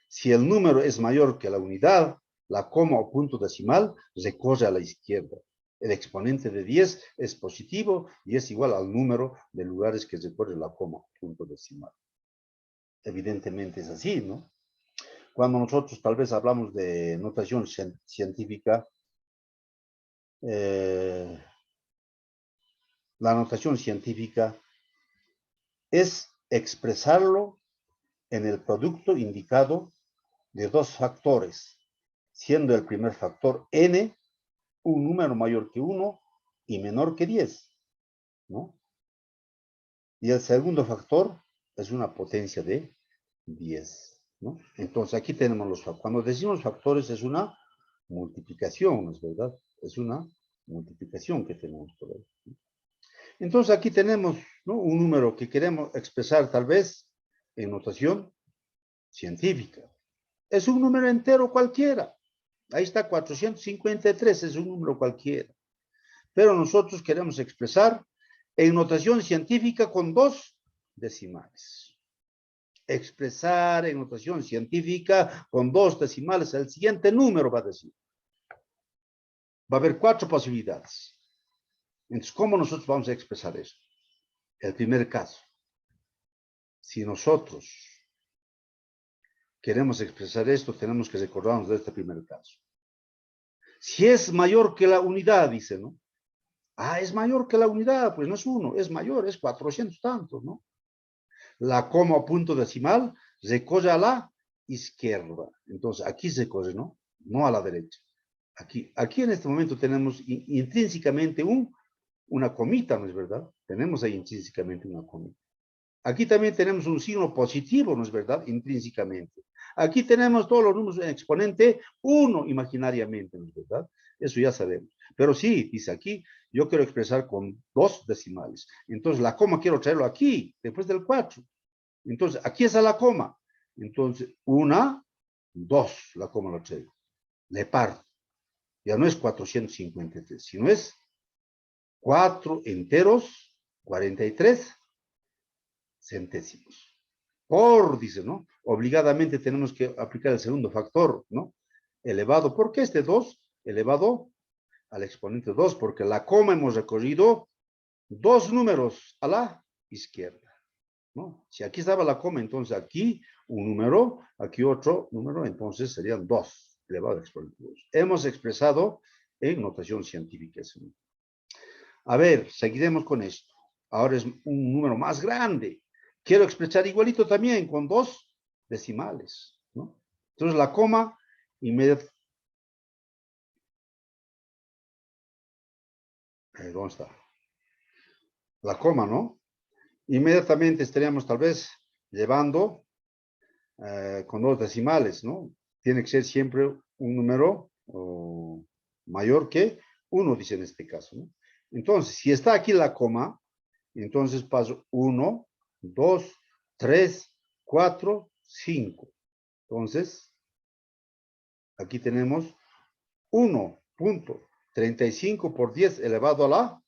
Si el número es mayor que la unidad, la coma o punto decimal recorre a la izquierda. El exponente de 10 es positivo y es igual al número de lugares que recorre la coma o punto decimal. Evidentemente es así, ¿no? Cuando nosotros tal vez hablamos de notación científica, la notación científica es expresarlo en el producto indicado de dos factores, siendo el primer factor n un número mayor que 1 y menor que 10, ¿no? Y el segundo factor es una potencia de 10, ¿no? Entonces aquí tenemos los factores. Cuando decimos factores es una multiplicación, ¿no es verdad? Es una multiplicación que tenemos por ahí. Entonces aquí tenemos, ¿no?, un número que queremos expresar tal vez en notación científica. Es un número entero cualquiera. Ahí está 453, es un número cualquiera. Pero nosotros queremos expresar en notación científica con dos decimales. Expresar en notación científica con dos decimales el siguiente número va a decir. Va a haber 4 posibilidades. Entonces, ¿cómo nosotros vamos a expresar eso? El primer caso. Si nosotros queremos expresar esto, tenemos que recordarnos de este primer caso. Si es mayor que la unidad, dice, ¿no? Ah, es mayor que la unidad, pues no es 1, es mayor, es 400 tantos, ¿no? La coma o punto decimal se corre a la izquierda. Entonces, aquí se corre, ¿no? No a la derecha. Aquí en este momento tenemos intrínsecamente una comita, ¿no es verdad? Tenemos ahí intrínsecamente una comita. Aquí también tenemos un signo positivo, ¿no es verdad? Intrínsecamente. Aquí tenemos todos los números en exponente 1 imaginariamente, ¿no es verdad? Eso ya sabemos. Pero sí, dice aquí, yo quiero expresar con dos decimales. Entonces, la coma quiero traerlo aquí, después del 4. Entonces, aquí está la coma. Entonces, 1, 2, la coma lo traigo. Le parto. Ya no es 453, sino es 4 enteros, 43 centésimos. Dice, ¿no? Obligadamente tenemos que aplicar el segundo factor, ¿no? Elevado, ¿por qué este 2? Elevado al exponente 2, porque la coma hemos recorrido dos números a la izquierda, ¿no? Si aquí estaba la coma, entonces aquí un número, aquí otro número, entonces serían 2 elevado al exponente 2. Hemos expresado en notación científica ese número. A ver, seguiremos con esto. Ahora es un número más grande. Quiero expresar igualito también con dos decimales, ¿no? Entonces la coma inmediatamente. ¿Dónde está? La coma, ¿no? Inmediatamente estaríamos tal vez llevando con dos decimales, ¿no? Tiene que ser siempre un número mayor que 1, dice en este caso, ¿no? Entonces, si está aquí la coma, entonces paso 1, 2, 3, 4, 5. Entonces, aquí tenemos 1.35 por 10 elevado a la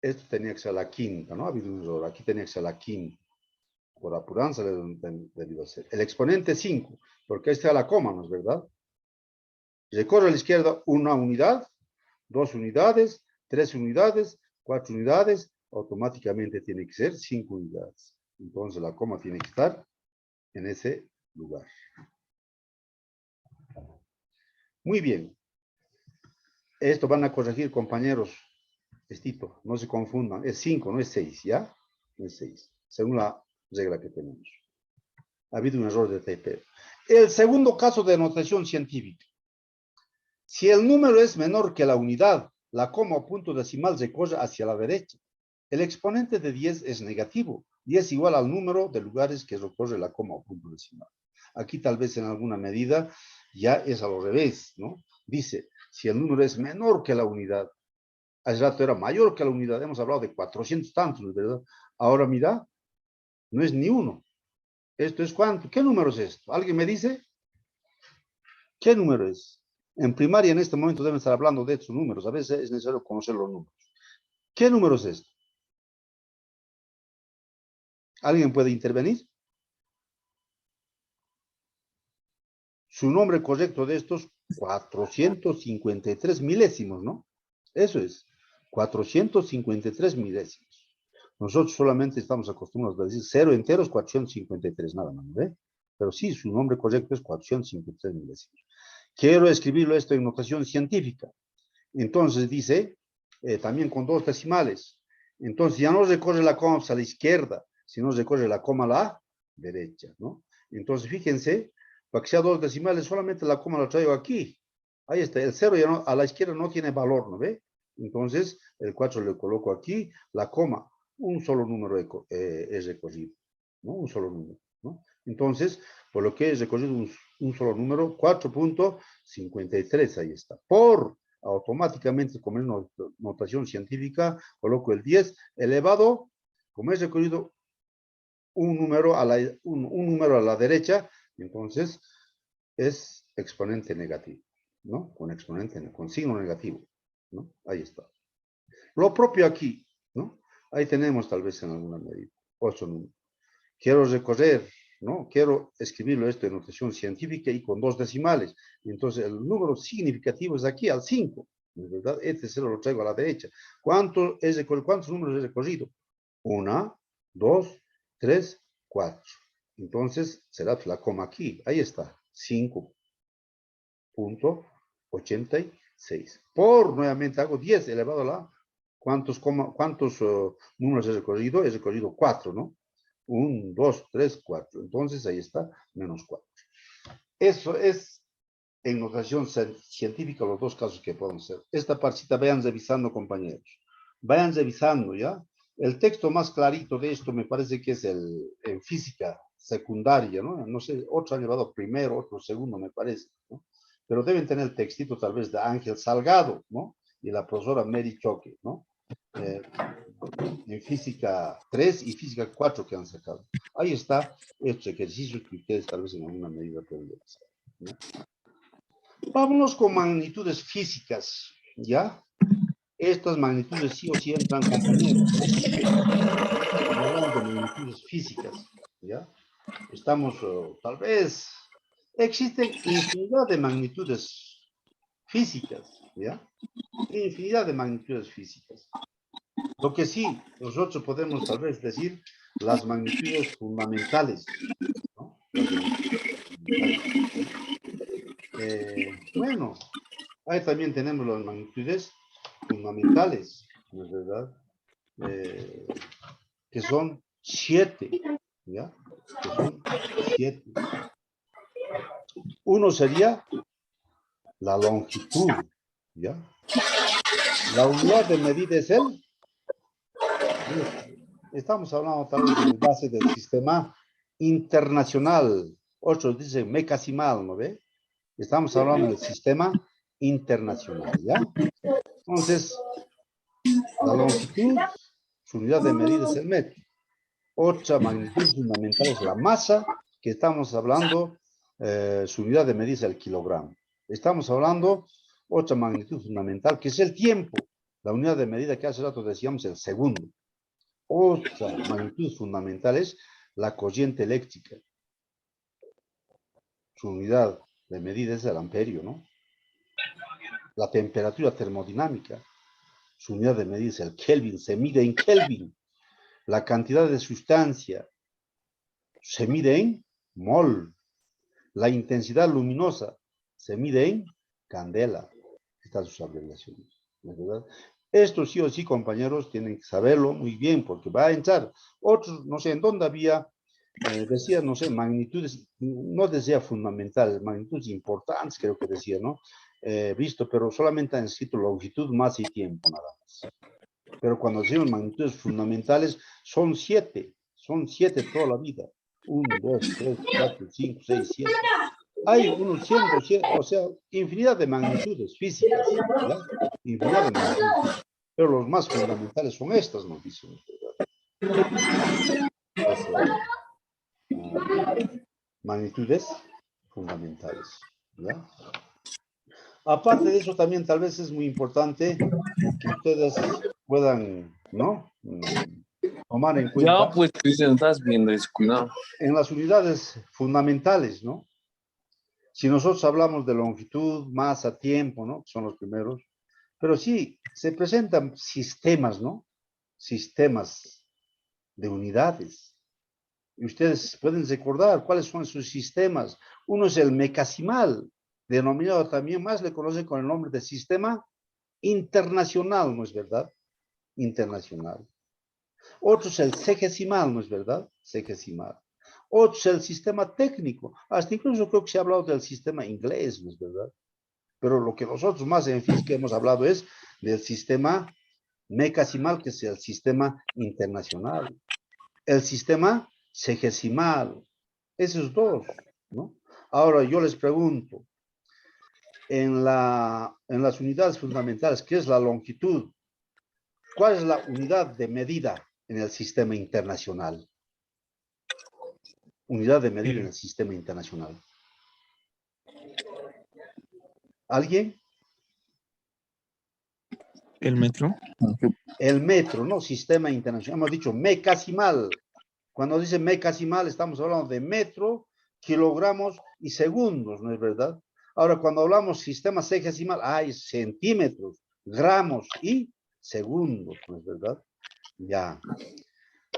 esto tenía que ser la quinta, ¿no? Ha habido un error. Aquí tenía que ser la quinta. Por apuranza debió ser. El exponente 5, porque ahí está la coma, ¿no es verdad? Recorre a la izquierda una unidad, 2 unidades, 3 unidades, 4 unidades, automáticamente tiene que ser 5 unidades. Entonces la coma tiene que estar en ese lugar. Muy bien. Esto van a corregir, compañeros. Estito, no se confundan. Es 5, no es 6, ¿ya? No es 6, según la regla que tenemos. Ha habido un error de TP. El segundo caso de notación científica. Si el número es menor que la unidad, la coma o punto decimal recorre hacia la derecha. El exponente de 10 es negativo y es igual al número de lugares que recorre la coma o punto decimal. Aquí tal vez en alguna medida ya es al revés, ¿no? Dice, si el número es menor que la unidad, hace rato era mayor que la unidad, hemos hablado de 400 tantos, ¿verdad? Ahora mira, no es ni uno. ¿Esto es cuánto? ¿Qué número es esto? ¿Alguien me dice? ¿Qué número es? En primaria en este momento deben estar hablando de estos números. A veces es necesario conocer los números. ¿Qué número es esto? ¿Alguien puede intervenir? Su nombre correcto de estos 453 milésimos, ¿no? Eso es, 453 milésimos. Nosotros solamente estamos acostumbrados a decir 0 enteros, 453, nada más, ¿ve? Pero sí, su nombre correcto es 453 milésimos. Quiero escribirlo esto en notación científica. Entonces dice, también con 2 decimales. Entonces ya no recorre la coma a la izquierda, sino recorre la coma a la derecha, ¿no? Entonces fíjense, para que sea 2 decimales, solamente la coma la traigo aquí. Ahí está, el 0 ya no, a la izquierda no tiene valor, ¿no ve? Entonces el 4 le coloco aquí, la coma, un solo número es recorrido, ¿no? Un solo número, ¿no? Entonces, por lo que es recorrido un solo número, 4.53, ahí está. Automáticamente, como es notación científica, coloco el 10 elevado, como es recorrido un número a la derecha, entonces es exponente negativo, ¿no? Con signo negativo, ¿no? Ahí está. Lo propio aquí, ¿no? Ahí tenemos tal vez en alguna medida. 8 números. Quiero recorrer, ¿no? Quiero escribirlo esto en notación científica y con 2 decimales. Entonces el número significativo es aquí, al 5. ¿No es verdad? Este 0 lo traigo a la derecha. ¿Cuántos números he recorrido? 1, 2, 3, 4. Entonces será la coma aquí. Ahí está. 5.86. Nuevamente hago 10 elevado a la... ¿Cuántos números he recorrido? He recorrido 4, ¿no? 1, 2, 3, 4. Entonces ahí está, menos 4. Eso es en notación científica los dos casos que podemos hacer. Esta partita vayan revisando, compañeros. Vayan revisando, ¿ya? El texto más clarito de esto me parece que es en física secundaria, ¿no? No sé, otros han llevado primero, otros segundo, me parece, ¿no? Pero deben tener el textito tal vez de Ángel Salgado, ¿no? Y la profesora Mary Choque, ¿no? En física 3 y física 4 que han sacado. Ahí está estos ejercicios que ustedes tal vez en alguna medida pueden realizar, ¿no? Vámonos con magnitudes físicas, ¿ya? Estas magnitudes sí o sí entran, compañeros. Hablamos de magnitudes físicas, ¿ya? Estamos, tal vez, existen infinidad de magnitudes físicas, ¿ya? Infinidad de magnitudes físicas. Lo que sí, nosotros podemos tal vez decir las magnitudes fundamentales, ¿no? Las magnitudes fundamentales. Bueno, ahí también tenemos las magnitudes fundamentales, ¿no es verdad? Que son 7, ¿ya? Que son 7. Uno sería la longitud, ¿ya? La unidad de medida es estamos hablando tal vez de base del sistema internacional, otros dicen mecasimal, ¿no ve? Estamos hablando del sistema internacional, ¿ya? Entonces, la longitud, su unidad de medida es el metro. Otra magnitud fundamental es la masa, que estamos hablando, su unidad de medida es el kilogramo. Estamos hablando, otra magnitud fundamental, que es el tiempo. La unidad de medida que hace rato decíamos el segundo. Otra magnitud fundamental es la corriente eléctrica. Su unidad de medida es el amperio, ¿no? La temperatura termodinámica. Su unidad de medida es el Kelvin, se mide en Kelvin. La cantidad de sustancia se mide en mol. La intensidad luminosa se mide en candela. Estas son sus abreviaciones, ¿no es verdad? Esto sí o sí, compañeros, tienen que saberlo muy bien, porque va a entrar otros, no sé, en dónde había, decía, no sé, magnitudes, no decía fundamentales, magnitudes importantes, creo que decía, ¿no? Visto, pero solamente han escrito longitud, masa y tiempo, nada más. Pero cuando decimos magnitudes fundamentales, son siete toda la vida. 1, 2, 3, 4, 5, 6, 7. Hay unos 100, 200, o sea, infinidad de magnitudes físicas, ¿ya? Infinidad de magnitudes físicas. Pero los más fundamentales son estas, nos dicen, ¿verdad? Magnitudes fundamentales, ¿ya? Aparte de eso, también tal vez es muy importante que ustedes puedan, ¿no? Tomar en Ya, cuenta pues, Cristian, estás bien descuidado. en las unidades fundamentales, ¿no? Si nosotros hablamos de longitud, masa, tiempo, ¿no? Son los primeros. Pero sí, se presentan sistemas, ¿no? Sistemas de unidades. Y ustedes pueden recordar cuáles son sus sistemas. Uno es el mecasimal, denominado también más, le conocen con el nombre de sistema internacional, ¿no es verdad? Internacional. Otro es el sexagesimal, ¿no es verdad? Sexagesimal. Otro es el sistema técnico. Hasta incluso creo que se ha hablado del sistema inglés, ¿no es verdad? Pero lo que nosotros más en física hemos hablado es del sistema mecasimal, que es el sistema internacional. El sistema sexagesimal. Esos dos, ¿no? Ahora yo les pregunto, en las unidades fundamentales, ¿qué es la longitud? ¿Cuál es la unidad de medida en el sistema internacional? Unidad de medida en el sistema internacional. ¿Alguien? El metro. El metro, ¿no? Sistema internacional. Hemos dicho mecasimal. Cuando dice mecasimal, estamos hablando de metro, kilogramos y segundos, ¿no es verdad? Ahora, cuando hablamos sistema sexagesimal, hay centímetros, gramos y segundos, ¿no es verdad? Ya.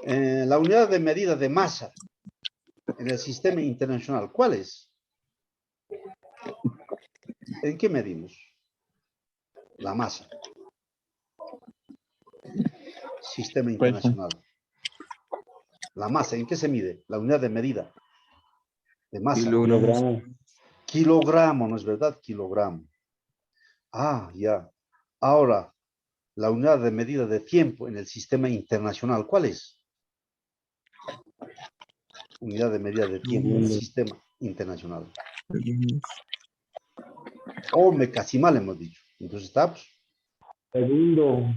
La unidad de medida de masa en el sistema internacional, ¿cuál es? ¿En qué medimos? La masa. Sistema internacional. La masa, ¿en qué se mide? La unidad de medida de masa. Kilogramos. Kilogramo, ¿no es verdad? Kilogramo. Ah, ya. Ahora, la unidad de medida de tiempo en el sistema internacional, ¿cuál es? Unidad de medida de tiempo en el sistema internacional. O mecasimal hemos dicho. Entonces estamos. Segundo.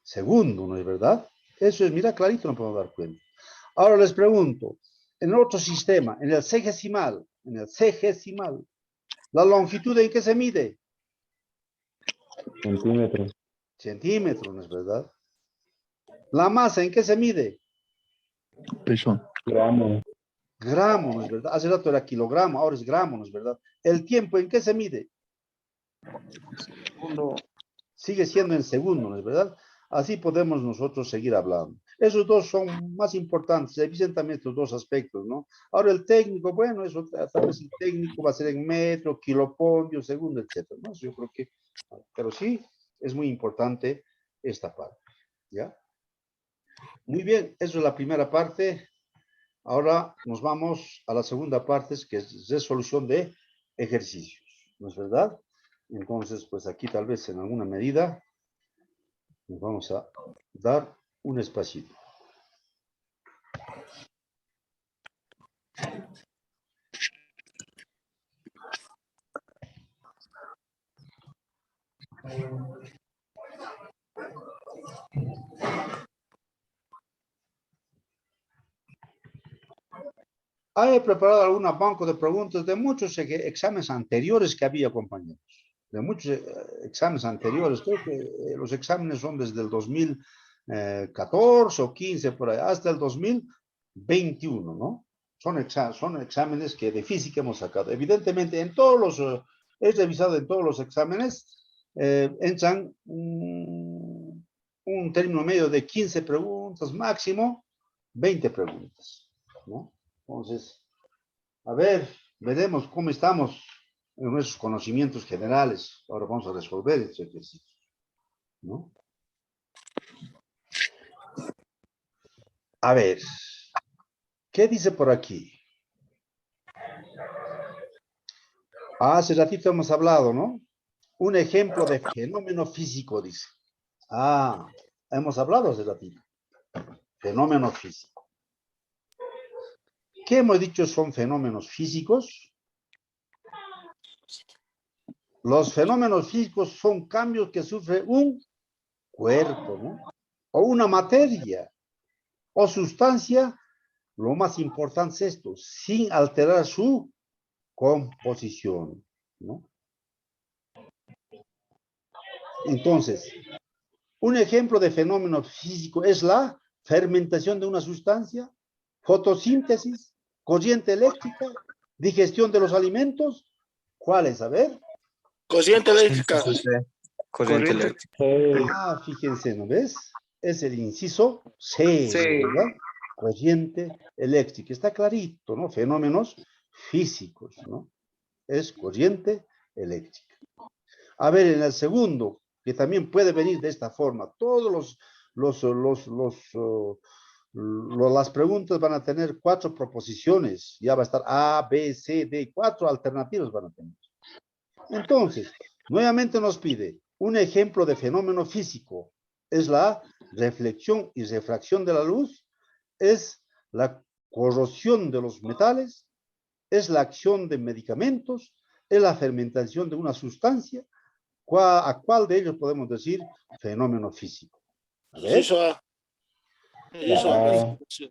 Segundo, ¿no es verdad? Eso es, mira, clarito no podemos dar cuenta. Ahora les pregunto, en otro sistema, en el sexagesimal, ¿la longitud en qué se mide? Centímetro. Centímetros, ¿no es verdad? ¿La masa en qué se mide? Peso. Gramo. Gramo, ¿no es verdad? Hace rato era kilogramo, ahora es gramo, ¿no es verdad? ¿El tiempo en qué se mide? Segundo. Sigue siendo en segundo, ¿no es verdad? Así podemos nosotros seguir hablando. Esos dos son más importantes, se dicen también estos dos aspectos, ¿no? Ahora el técnico, bueno, eso tal vez el técnico va a ser en metro, kilopondio, segundo, etcétera, ¿no? Yo creo que, pero sí, es muy importante esta parte, ¿ya? Muy bien, eso es la primera parte. Ahora nos vamos a la segunda parte, que es resolución de ejercicios, ¿no es verdad? Entonces, pues aquí tal vez en alguna medida nos vamos a dar un espacito. He preparado algún banco de preguntas de muchos exámenes anteriores que había, compañeros. de muchos exámenes anteriores. Creo que los exámenes son desde el 2014 o 15 por ahí, hasta el 2021, ¿no? Son exámenes que de física hemos sacado. Evidentemente, en todos los, he revisado en todos los exámenes, entran un término medio de 15 preguntas, máximo 20 preguntas, ¿no? Entonces, a ver, veremos cómo estamos en nuestros conocimientos generales. Ahora vamos a resolver este ejercicio, ¿no? A ver, ¿qué dice por aquí? Hace ratito hemos hablado, ¿no? Un ejemplo de fenómeno físico, dice. Hemos hablado hace ratito. Fenómeno físico. ¿Qué hemos dicho son fenómenos físicos? Los fenómenos físicos son cambios que sufre un cuerpo, ¿no? O una materia, o sustancia, lo más importante es esto, sin alterar su composición, ¿no? Entonces, un ejemplo de fenómeno físico es la fermentación de una sustancia, fotosíntesis, corriente eléctrica, digestión de los alimentos. ¿Cuál es? A ver. Corriente eléctrica. Corriente eléctrica. Fíjense, ¿no ves? Es el inciso C, ¿verdad? Corriente eléctrica. Está clarito, ¿no? Fenómenos físicos, ¿no? Es corriente eléctrica. A ver, en el segundo, que también puede venir de esta forma, todos las preguntas van a tener 4 proposiciones. Ya va a estar A, B, C, D, 4 alternativas van a tener. Entonces, nuevamente nos pide un ejemplo de fenómeno físico. Es la reflexión y refracción de la luz, es la corrosión de los metales, es la acción de medicamentos, es la fermentación de una sustancia. ¿A cuál de ellos podemos decir fenómeno físico? A ver.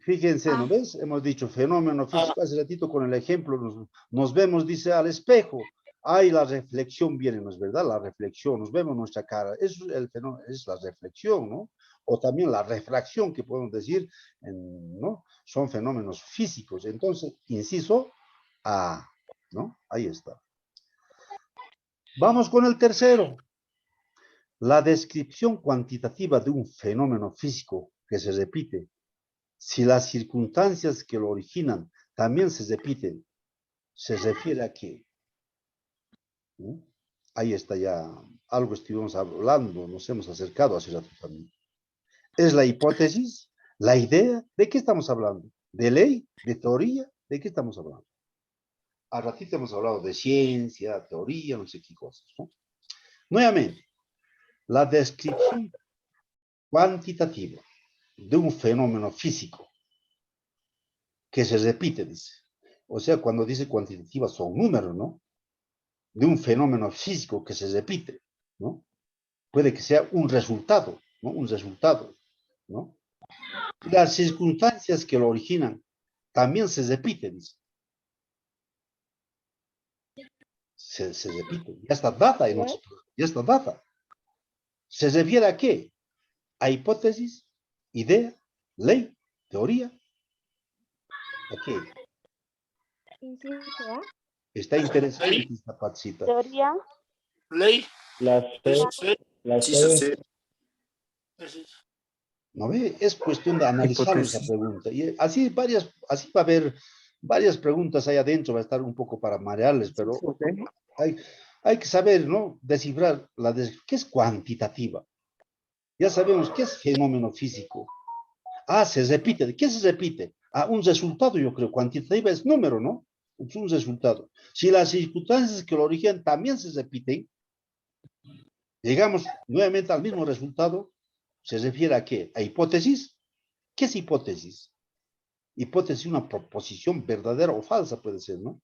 Fíjense, ¿no ves? Hemos dicho fenómeno físico. Hace ratito con el ejemplo nos vemos, dice, al espejo. Ahí la reflexión viene, ¿no es verdad? La reflexión, nos vemos nuestra cara. Eso es el fenómeno, es la reflexión, ¿no? O también la refracción, que podemos decir, ¿no? Son fenómenos físicos. Entonces, inciso A, ¿no? Ahí está. Vamos con el tercero. La descripción cuantitativa de un fenómeno físico que se repite, si las circunstancias que lo originan también se repiten, ¿se refiere a qué? ¿No? Ahí está ya algo que estuvimos hablando, nos hemos acercado hace rato también. ¿Es la hipótesis, la idea? ¿De qué estamos hablando? ¿De ley? ¿De teoría? ¿De qué estamos hablando? A ratito hemos hablado de ciencia, teoría, no sé qué cosas, ¿no? Nuevamente, la descripción cuantitativa de un fenómeno físico que se repite, dice. O sea, cuando dice cuantitativa son números, ¿no? De un fenómeno físico que se repite, ¿no? Puede que sea un resultado, ¿no? Un resultado, ¿no? Las circunstancias que lo originan también se repiten, dice. Se repite, ya está data en nosotros, ya está data. ¿Se refiere a qué? ¿A hipótesis, idea, ley, teoría? ¿A qué? Está interesante esta partecita. Teoría. Ley. La C. ¿No ve? Es cuestión de analizar esa pregunta. Y así va a haber varias preguntas ahí adentro, va a estar un poco para marearles, pero hay que saber, ¿no? Descifrar qué es cuantitativa. Ya sabemos qué es fenómeno físico. Se repite. ¿De qué se repite? Un resultado, yo creo. Cuantitativa es número, ¿no? Es un resultado. Si las circunstancias que lo origen también se repiten, llegamos nuevamente al mismo resultado. ¿Se refiere a qué? ¿A hipótesis? ¿Qué es hipótesis? Hipótesis es una proposición verdadera o falsa, puede ser, ¿no?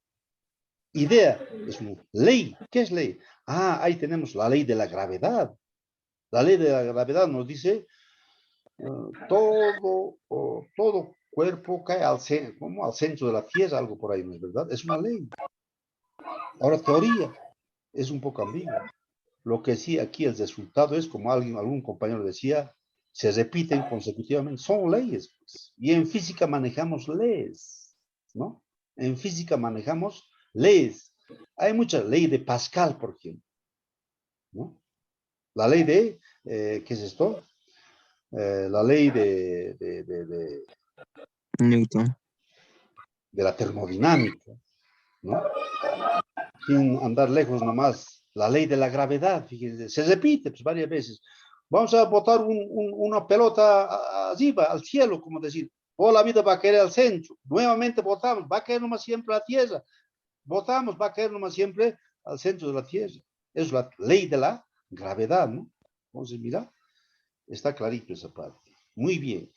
Idea es una ley. ¿Qué es ley? Ahí tenemos la ley de la gravedad. La ley de la gravedad nos dice todo cuerpo cae al centro de la Tierra, algo por ahí, ¿no es verdad? Es una ley. Ahora, teoría es un poco ambigua. Lo que sí aquí el resultado es, como algún compañero decía, se repiten consecutivamente. Son leyes, pues. Y en física manejamos leyes, ¿no? En física manejamos leyes. Hay muchas leyes de Pascal, por ejemplo, ¿no? La ley de, ¿qué es esto? La ley de Newton. la termodinámica, ¿no? Sin andar lejos nomás, la ley de la gravedad, fíjense, se repite pues, varias veces. Vamos a botar una pelota arriba, al cielo, como decir, toda la vida va a caer al centro, nuevamente botamos, va a caer nomás siempre a la tierra, botamos, va a caer nomás siempre al centro de la tierra. Es la ley de la gravedad, ¿no? Entonces, mira, está clarito esa parte. Muy bien.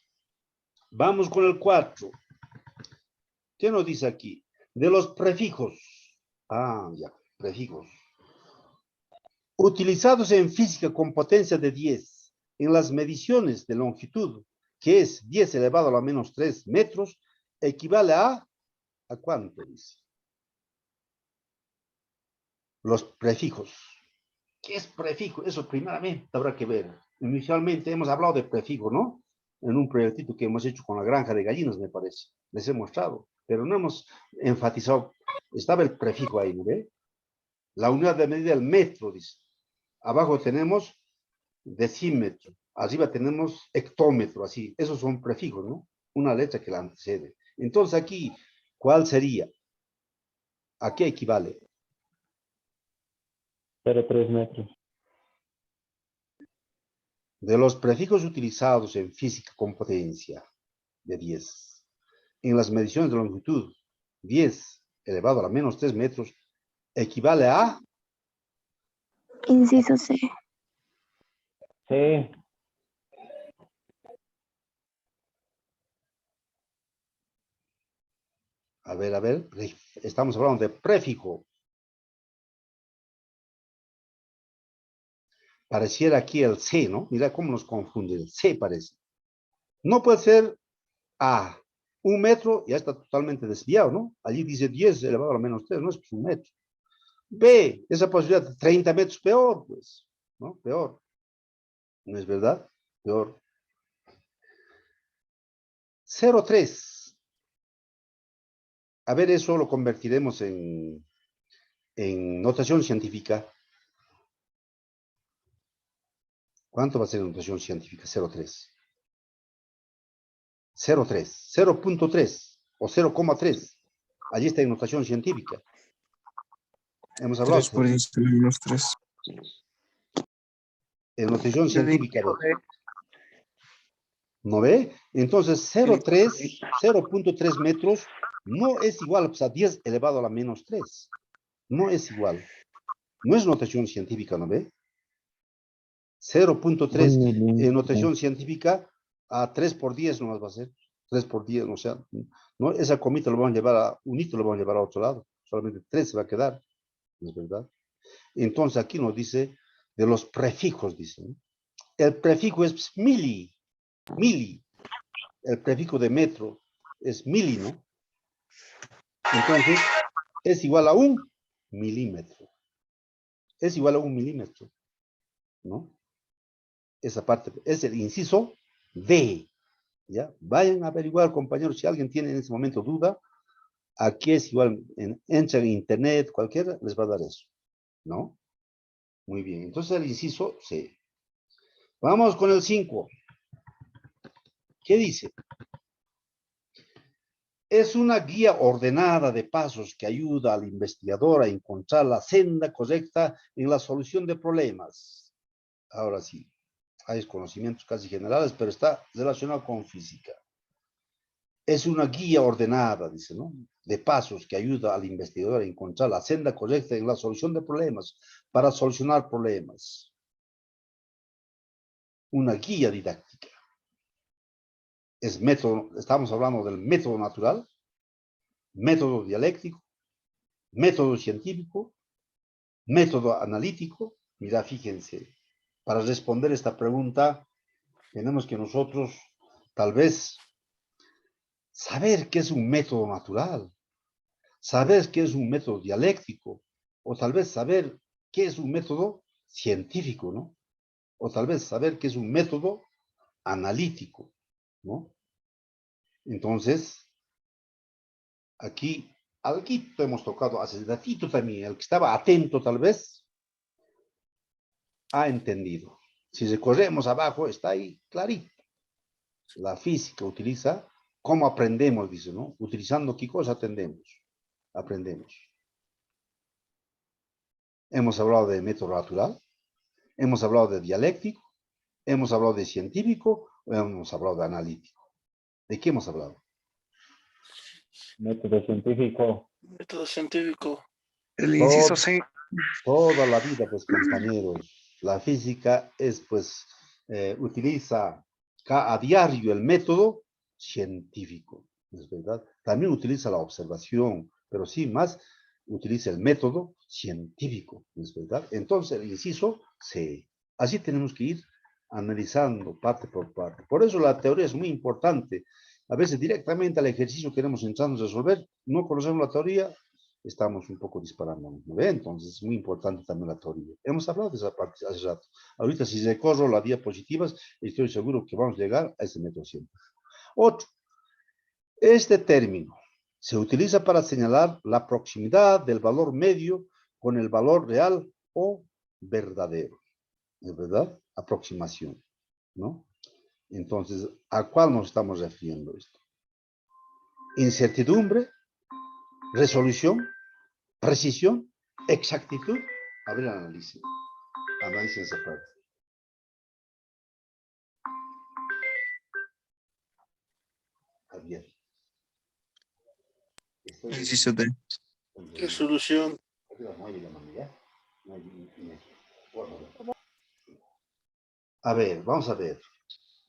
Vamos con el 4. ¿Qué nos dice aquí? De los prefijos. Ah, ya, prefijos. Utilizados en física con potencia de 10 en las mediciones de longitud, que es 10 elevado a la menos 3 metros, equivale ¿a cuánto dice? Los prefijos. ¿Qué es prefijo? Eso primeramente habrá que ver. Inicialmente hemos hablado de prefijo, ¿no? En un proyectito que hemos hecho con la granja de gallinas, me parece. Les he mostrado, pero no hemos enfatizado. Estaba el prefijo ahí, ¿no ve? La unidad de medida, el metro, dice. Abajo tenemos decímetro. Arriba tenemos hectómetro, así. Esos son prefijos, ¿no? Una letra que la antecede. Entonces aquí, ¿cuál sería? ¿A qué equivale? 0,3 metros. De los prefijos utilizados en física con potencia de 10, en las mediciones de longitud, 10 elevado a la menos 3 metros, equivale a... Inciso C. Sí. A ver, estamos hablando de prefijo. Pareciera aquí el C, ¿no? Mira cómo nos confunde, el C parece. No puede ser A, 1 metro, ya está totalmente desviado, ¿no? Allí dice 10 elevado a la menos 3, no es 1 metro. B, esa posibilidad de 30 metros, peor, pues, ¿no? Peor. ¿No es verdad? Peor. 0,3. A ver, eso lo convertiremos en notación científica. ¿Cuánto va a ser en notación científica? 0,3. 0,3. 0,3 o 0,3. Allí está en notación científica. Hemos hablado 3 por 10 a la menos 3. en notación Yo digo científica. que ¿No ve? Entonces 0,3 metros no es igual pues, a 10 elevado a la menos 3. No es igual. No es notación científica, ¿no ve? 0,3 en notación científica a 3 por 10 nomás va a ser. 3 por 10, o sea, ¿no? Esa comita lo vamos a llevar a, un hito lo vamos a llevar a otro lado. Solamente 3 se va a quedar. ¿No es verdad? Entonces aquí nos dice de los prefijos, dice. ¿No? El prefijo es mili. El prefijo de metro es mili, ¿no? Entonces, es igual a 1 milímetro. Es igual a 1 milímetro, ¿no? Esa parte es el inciso D, ¿ya? Vayan a averiguar, compañeros, si alguien tiene en ese momento duda, aquí es igual, entra en internet, cualquiera, les va a dar eso, ¿no? Muy bien, entonces el inciso C. Vamos con el 5. ¿Qué dice? Es una guía ordenada de pasos que ayuda al investigador a encontrar la senda correcta en la solución de problemas. Ahora sí, hay conocimientos casi generales, pero está relacionado con física. Es una guía ordenada, dice, ¿no? De pasos que ayuda al investigador a encontrar la senda correcta en la solución de problemas, para solucionar problemas. Una guía didáctica. Es método, estamos hablando del método natural, método dialéctico, método científico, método analítico. Mira, fíjense, para responder esta pregunta, tenemos que nosotros, tal vez, saber qué es un método natural, saber qué es un método dialéctico, o tal vez saber qué es un método científico, ¿no? O tal vez saber que es un método analítico, ¿no? Entonces, aquí, alguito hemos tocado hace ratito también, el que estaba atento tal vez, ha entendido. Si recorremos abajo, está ahí clarito. La física utiliza, ¿cómo aprendemos? Dice, ¿no? Utilizando qué cosa aprendemos. Hemos hablado de método natural, hemos hablado de dialéctico, hemos hablado de científico, o hemos hablado de analítico. ¿De qué hemos hablado? Método científico. Método científico. El inciso Todo- C. Toda la vida, pues, compañeros, la física es, pues, utiliza a diario el método científico, ¿es verdad? También utiliza la observación, pero sí más utiliza el método científico, ¿es verdad? Entonces, el inciso C. Así tenemos que ir analizando parte por parte. Por eso la teoría es muy importante. A veces directamente al ejercicio queremos entrarnos a resolver, no conocemos la teoría, estamos un poco disparando, ¿no ve? Entonces es muy importante también la teoría. Hemos hablado de esa parte hace rato. Ahorita si recorro las diapositivas, estoy seguro que vamos a llegar a ese método científico. Otro, este término se utiliza para señalar la proximidad del valor medio con el valor real o verdadero. ¿Es verdad? Aproximación, ¿no? Entonces, ¿a cuál nos estamos refiriendo esto? Incertidumbre, resolución, precisión, exactitud. A ver, analicen esa parte. Javier. Inciso D. Resolución. A ver, vamos a ver.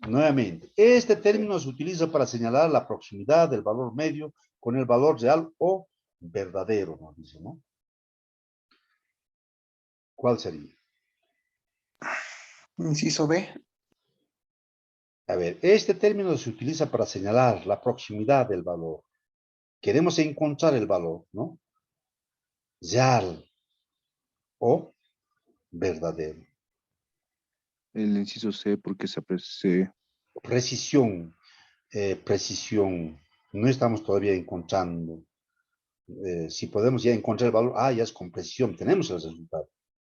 Nuevamente, este término se utiliza para señalar la proximidad del valor medio con el valor real o verdadero, nos dice, ¿no? ¿Cuál sería? Inciso B. A ver, este término se utiliza para señalar la proximidad del valor. Queremos encontrar el valor, ¿no? Real o verdadero. El inciso C porque se aprecia. Precisión, precisión. No estamos todavía encontrando. Si podemos ya encontrar el valor, ya es con precisión, tenemos el resultado.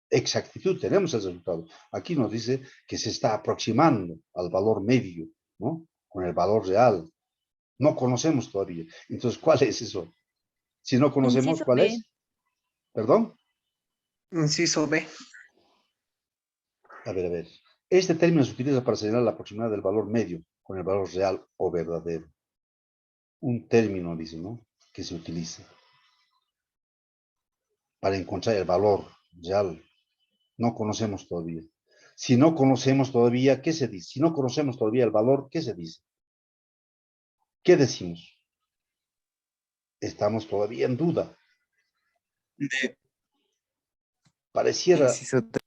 Exactitud, tenemos el resultado. Aquí nos dice que se está aproximando al valor medio, ¿no? Con el valor real. No conocemos todavía. Entonces, ¿cuál es eso? Si no conocemos, Inciso ¿cuál B. es? ¿Perdón? Inciso B. A ver. Este término se utiliza para señalar la proximidad del valor medio con el valor real o verdadero. Un término, dice, ¿no? Que se utiliza para encontrar el valor real. No conocemos todavía. Si no conocemos todavía, ¿qué se dice? Si no conocemos todavía el valor, ¿qué se dice? ¿Qué decimos? Estamos todavía en duda. D. Pareciera Inciso D.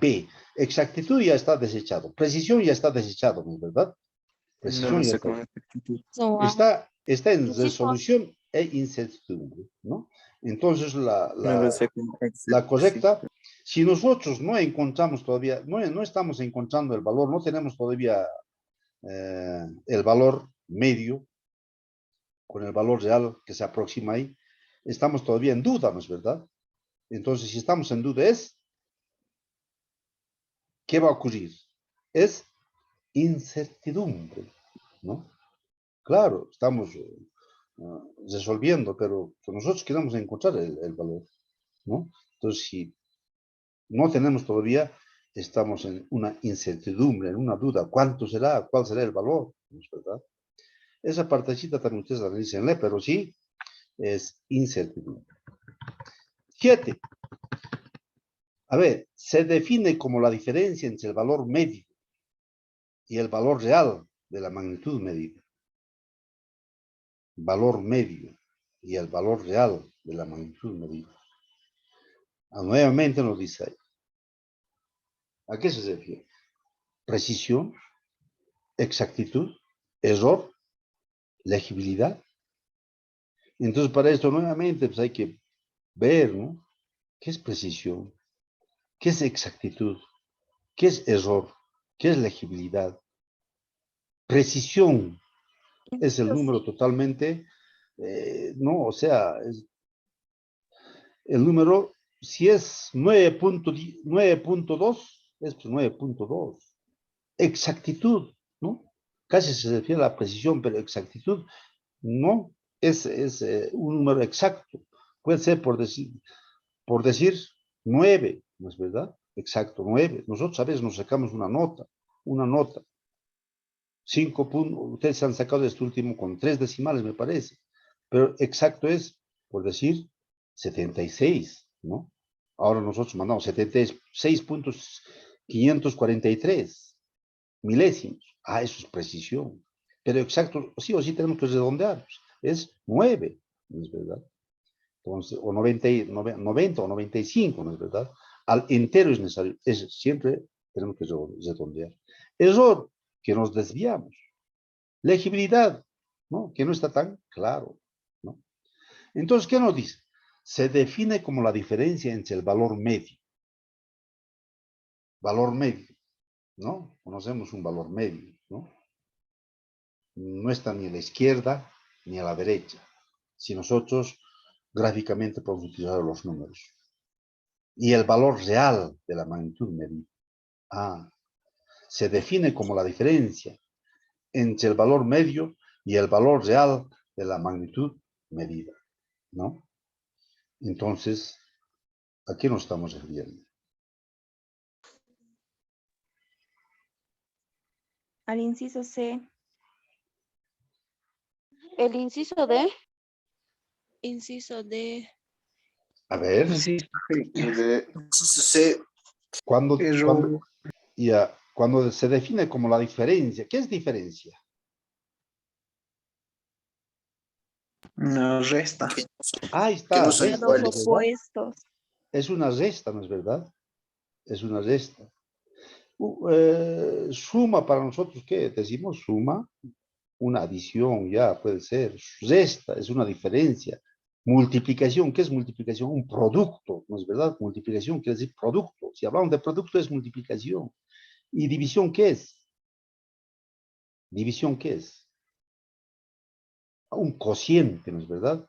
B. Exactitud ya está desechado. Precisión ya está desechado, ¿no es verdad? Precisión No ya sé está. cómo exactitud. Está en Inciso resolución e incertidumbre, ¿no? Entonces, No lo sé cómo la correcta, sí. si nosotros no encontramos todavía, no estamos encontrando el valor, no tenemos todavía el valor medio con el valor real que se aproxima ahí, estamos todavía en duda, ¿no es verdad? Entonces, si estamos en duda ¿qué va a ocurrir? Es incertidumbre, ¿no? Claro, estamos resolviendo, pero nosotros queremos encontrar el valor, ¿no? Entonces, si no tenemos todavía, estamos en una incertidumbre, en una duda. ¿Cuánto será? ¿Cuál será el valor? ¿No es verdad? Esa partecita también ustedes analícenla, pero sí es incertidumbre. 7. A ver, se define como la diferencia entre el valor medio y el valor real de la magnitud medida. Valor medio y el valor real de la magnitud medida. Nuevamente nos dice ahí. ¿A qué se refiere? Precisión, exactitud, error, legibilidad. Entonces, para esto nuevamente pues hay que ver, ¿no? ¿Qué es precisión? ¿Qué es exactitud? ¿Qué es error? ¿Qué es legibilidad? Precisión es el número totalmente, no, o sea, el número, si es 9.2, es pues 9.2. Exactitud, ¿no? Casi se refiere a la precisión, pero exactitud no es un número exacto. Puede ser por decir 9, ¿no es verdad? Exacto, 9. Nosotros a veces nos sacamos una nota. 5 puntos, ustedes se han sacado este último con 3 decimales, me parece. Pero exacto es, por decir, 76, ¿no? Ahora nosotros mandamos 76.543 milésimos. Ah, eso es precisión. Pero exacto, sí o sí tenemos que redondear. Es 9, ¿no es verdad? Entonces, o 90 o 95, ¿no es verdad? Al entero es necesario. Siempre tenemos que redondear. Error, que nos desviamos. Legibilidad, ¿no? Que no está tan claro, ¿no? Entonces, ¿qué nos dice? Se define como la diferencia entre el valor medio. Valor medio, ¿no? Conocemos un valor medio, ¿no? No está ni a la izquierda ni a la derecha. Si nosotros gráficamente podemos utilizar los números. Y el valor real de la magnitud medida. Ah, se define como la diferencia entre el valor medio y el valor real de la magnitud medida, ¿no? Entonces, ¿a qué nos estamos refiriendo? Al inciso C. El inciso D. Inciso D. A ver, Sí, Inciso C. cuando error. se define como la diferencia, ¿qué es diferencia? No resta. Ahí Que está, no son resta, Dos ¿no es iguales. verdad? opuestos. Es una resta, ¿no es verdad? Es una resta. Suma para nosotros, ¿qué? Decimos suma, una adición, ya puede ser. Resta es una diferencia. Multiplicación, ¿qué es multiplicación? Un producto, ¿no es verdad? Multiplicación quiere decir producto. Si hablamos de producto es multiplicación. ¿Y división qué es? ¿División qué es? Un cociente, ¿no es verdad?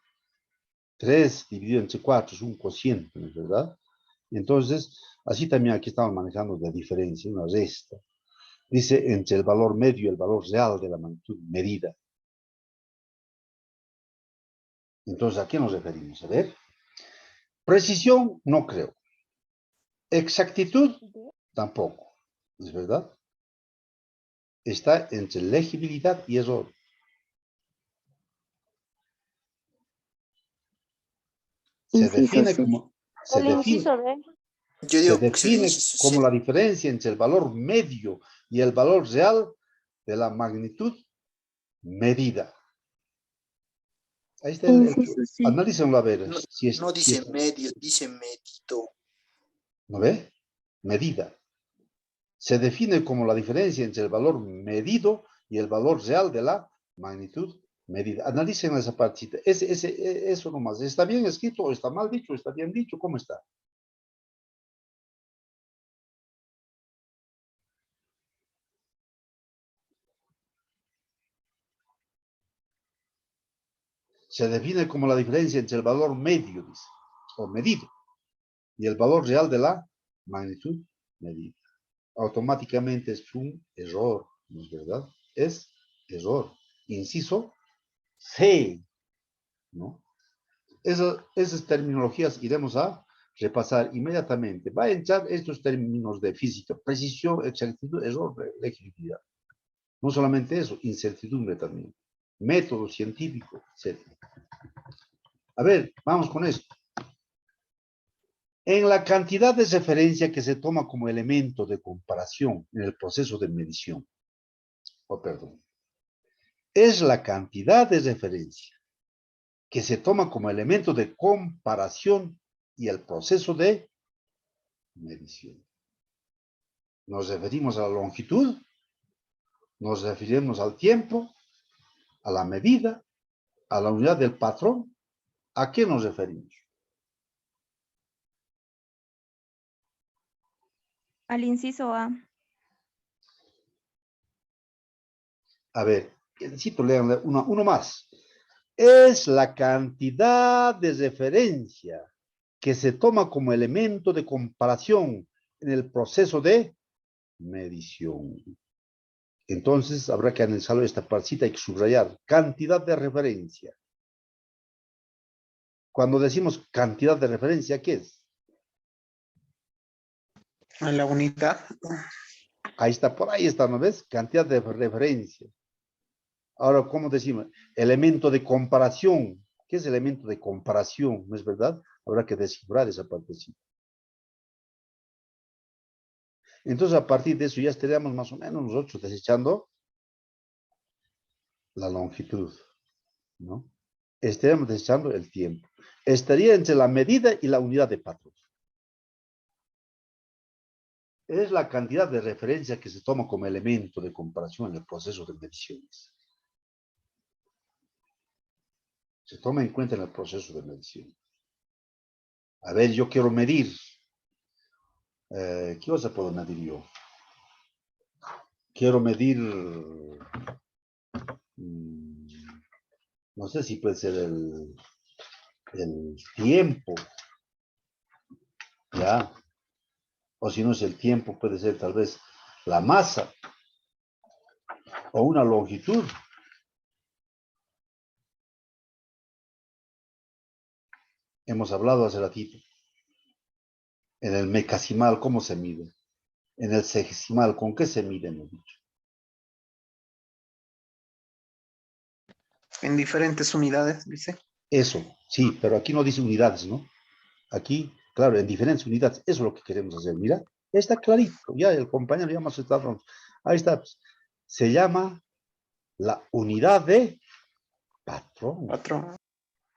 3 dividido entre 4 es un cociente, ¿no es verdad? Entonces, así también aquí estamos manejando la diferencia, una resta. Dice entre el valor medio y el valor real de la magnitud medida. Entonces, ¿a qué nos referimos? A ver. Precisión, no creo. Exactitud, tampoco. ¿Es verdad? Está entre legibilidad y error. Se define como... Se El define, inciso D. Yo se digo que es el define inciso como C. la diferencia entre el valor medio y el valor real de la magnitud medida. Ahí está Inciso C. analícenlo a ver No, si es, no dice medio, dice medido. ¿no ve? Medida. Se define como la diferencia entre el valor medido y el valor real de la magnitud medida. Analicen esa partita. Eso nomás. ¿Está bien escrito o está mal dicho? ¿Está bien dicho? ¿Cómo está? Se define como la diferencia entre el valor medio, dice, o medido, y el valor real de la magnitud medida. Automáticamente es un error, ¿no es verdad? Es error. Inciso C, ¿no? Esas terminologías iremos a repasar inmediatamente. Va a entrar estos términos de física, precisión, exactitud, error, legibilidad. No solamente eso, incertidumbre también. Método científico, etc. A ver, vamos con esto. En la cantidad de referencia que se toma como elemento de comparación en el proceso de medición, perdón, es la cantidad de referencia que se toma como elemento de comparación y el proceso de medición. Nos referimos a la longitud, nos referimos al tiempo, a la medida, a la unidad del patrón. ¿A qué nos referimos? Al inciso A. A ver, necesito leer uno más. Es la cantidad de referencia que se toma como elemento de comparación en el proceso de medición. Entonces, habrá que analizarlo esta partecita, hay que subrayar. Cantidad de referencia. Cuando decimos cantidad de referencia, ¿qué es? A la unidad. Ahí está, por ahí está, ¿no ves? Cantidad de referencia. Ahora, ¿cómo decimos? Elemento de comparación. ¿Qué es elemento de comparación? ¿No es verdad? Habrá que descifrar esa partecita. Entonces, a partir de eso ya estaríamos más o menos nosotros desechando la longitud, ¿no? Estaríamos desechando el tiempo. Estaría entre la medida y la unidad de patrón. Es la cantidad de referencia que se toma como elemento de comparación en el proceso de mediciones. Se toma en cuenta en el proceso de medición. A ver, yo quiero medir. ¿Qué cosa puedo medir yo? Quiero medir, no sé si puede ser el tiempo, ¿ya? O si no es el tiempo, puede ser tal vez la masa o una longitud. Hemos hablado hace ratito. En el mecasimal, ¿cómo se mide? En el sexesimal, ¿con qué se mide? Hemos dicho. En diferentes unidades, dice. Eso, sí, pero aquí no dice unidades, ¿no? Aquí, claro, en diferentes unidades, eso es lo que queremos hacer. Mira, está clarito, ya el compañero ya hemos estado. Ahí está, pues. Se llama la unidad de patrón. Patrón.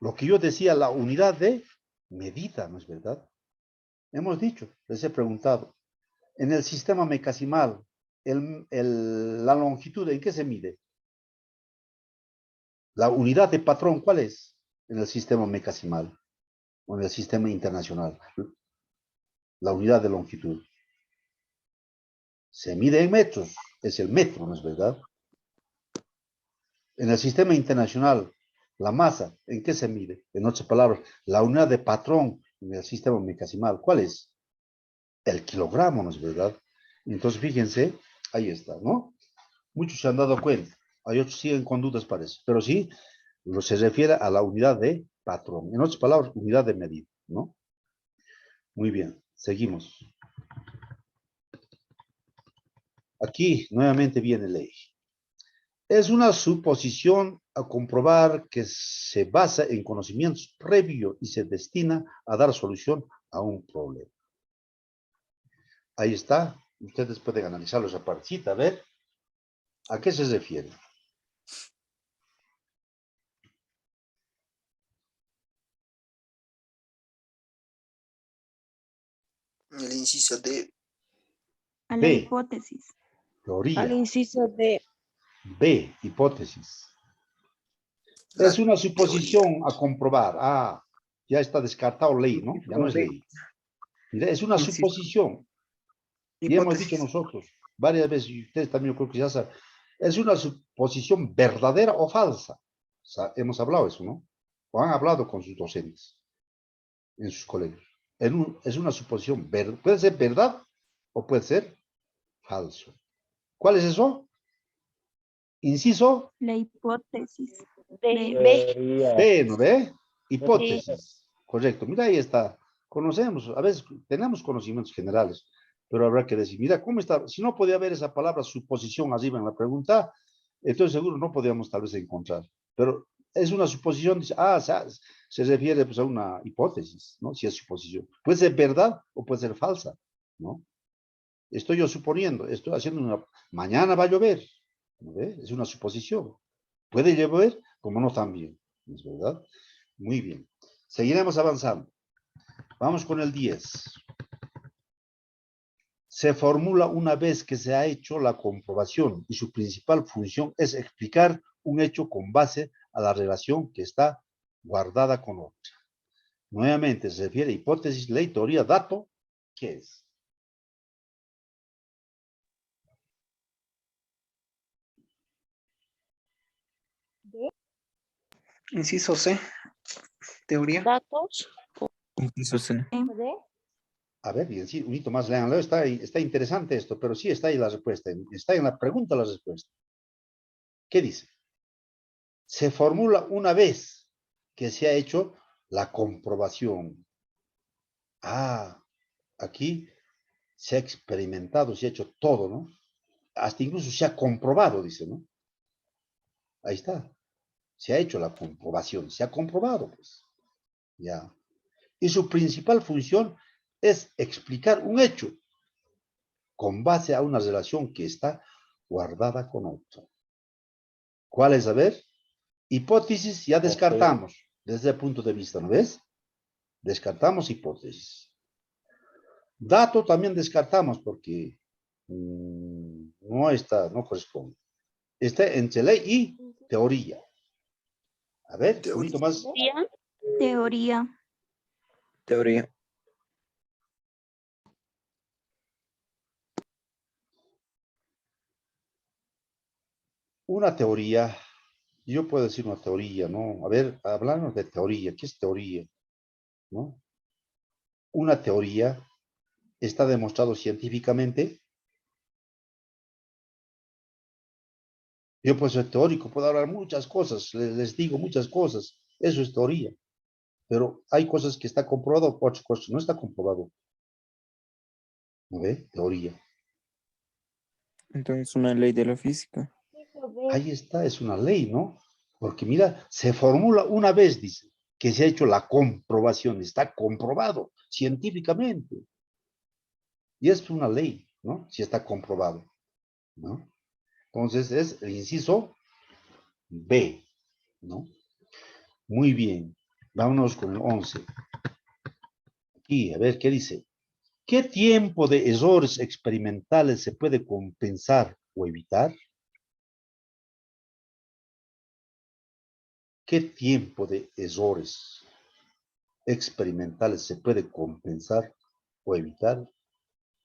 Lo que yo decía, la unidad de medida, ¿no es verdad? Hemos dicho, les he preguntado, en el sistema mecasimal, la longitud, ¿en qué se mide? La unidad de patrón, ¿cuál es? En el sistema mecasimal o en el sistema internacional. La unidad de longitud. Se mide en metros, es el metro, ¿no es verdad? En el sistema internacional, la masa, ¿en qué se mide? En otras palabras, la unidad de patrón en el sistema mecasimal, ¿cuál es? El kilogramo, ¿no es verdad? Entonces, fíjense, ahí está, ¿no? Muchos se han dado cuenta, hay otros siguen con dudas para eso, pero sí, se refiere a la unidad de patrón. En otras palabras, unidad de medida, ¿no? Muy bien, seguimos. Aquí, nuevamente viene ley. Es una suposición a comprobar que se basa en conocimientos previos y se destina a dar solución a un problema. Ahí está. Ustedes pueden analizarlo esa partecita, a ver. ¿A qué se refiere? El inciso D. A la B. hipótesis. Teoría. Al inciso D. B. Hipótesis. La Es una teoría. suposición a comprobar. Ah, ya está descartado ley, ¿no? Ya no es ley. Mira, es una Inciso. suposición. Y hemos dicho Hipótesis. nosotros varias veces, y ustedes también yo creo que ya saben, es una suposición verdadera o falsa. O sea, hemos hablado eso, ¿no? O han hablado con sus docentes en sus colegios. Es una suposición, puede ser verdad o puede ser falso. ¿Cuál es eso? Inciso La hipótesis. D. B. B. Teoría. B, ¿no ve? Sí. Hipótesis. Correcto. Mira, ahí está. Conocemos, a veces tenemos conocimientos generales, pero habrá que decir, mira, ¿cómo está? Si no podía haber esa palabra suposición arriba en la pregunta, entonces seguro no podíamos tal vez encontrar. Pero es una suposición, dice, se refiere pues a una hipótesis, ¿no? Si es suposición. Puede ser verdad o puede ser falsa, ¿no? Estoy yo suponiendo, estoy haciendo una... Mañana va a llover, ¿no ve? Es una suposición. Puede llover, como no también, ¿no es verdad? Muy bien. Seguiremos avanzando. Vamos con el 10. Se formula una vez que se ha hecho la comprobación y su principal función es explicar un hecho con base a la relación que está guardada con otra. Nuevamente se refiere a hipótesis, ley, teoría, dato. ¿Qué es? Inciso C. Teoría. Datos. Inciso C. ¿De? A ver, bien, sí, un hito más, léanlo. Está interesante esto, pero sí está ahí la respuesta. Está en la pregunta la respuesta. ¿Qué dice? Se formula una vez que se ha hecho la comprobación. Ah, aquí se ha experimentado, se ha hecho todo, ¿no? Hasta incluso se ha comprobado, dice, ¿no? Ahí está. Se ha hecho la comprobación, se ha comprobado, pues. Ya. Y su principal función es explicar un hecho con base a una relación que está guardada con otro. ¿Cuál es? A ver, hipótesis ya descartamos desde el punto de vista, ¿no ves? Descartamos hipótesis. Dato también descartamos porque no está, no corresponde. Está entre ley y teoría. A ver, un Teoría. poquito más. Teoría. Teoría. Una teoría, yo puedo decir una teoría, ¿no? A ver, hablarnos de teoría. ¿Qué es teoría? ¿No? Una teoría está demostrado científicamente. Yo puedo ser teórico, puedo hablar muchas cosas, les digo muchas cosas. Eso es teoría. Pero hay cosas que está comprobado, otras cosas no está comprobado. ¿No ve? Teoría. Entonces, una ley de la física. Ahí está, es una ley, ¿no? Porque mira, se formula una vez, dice, que se ha hecho la comprobación, está comprobado científicamente. Y es una ley, ¿no? Si está comprobado, ¿no? Entonces es el inciso B, ¿no? Muy bien. Vámonos con el 11. Aquí, a ver, ¿qué dice? ¿Qué tiempo de errores experimentales se puede compensar o evitar? ¿Qué tiempo de errores experimentales se puede compensar o evitar?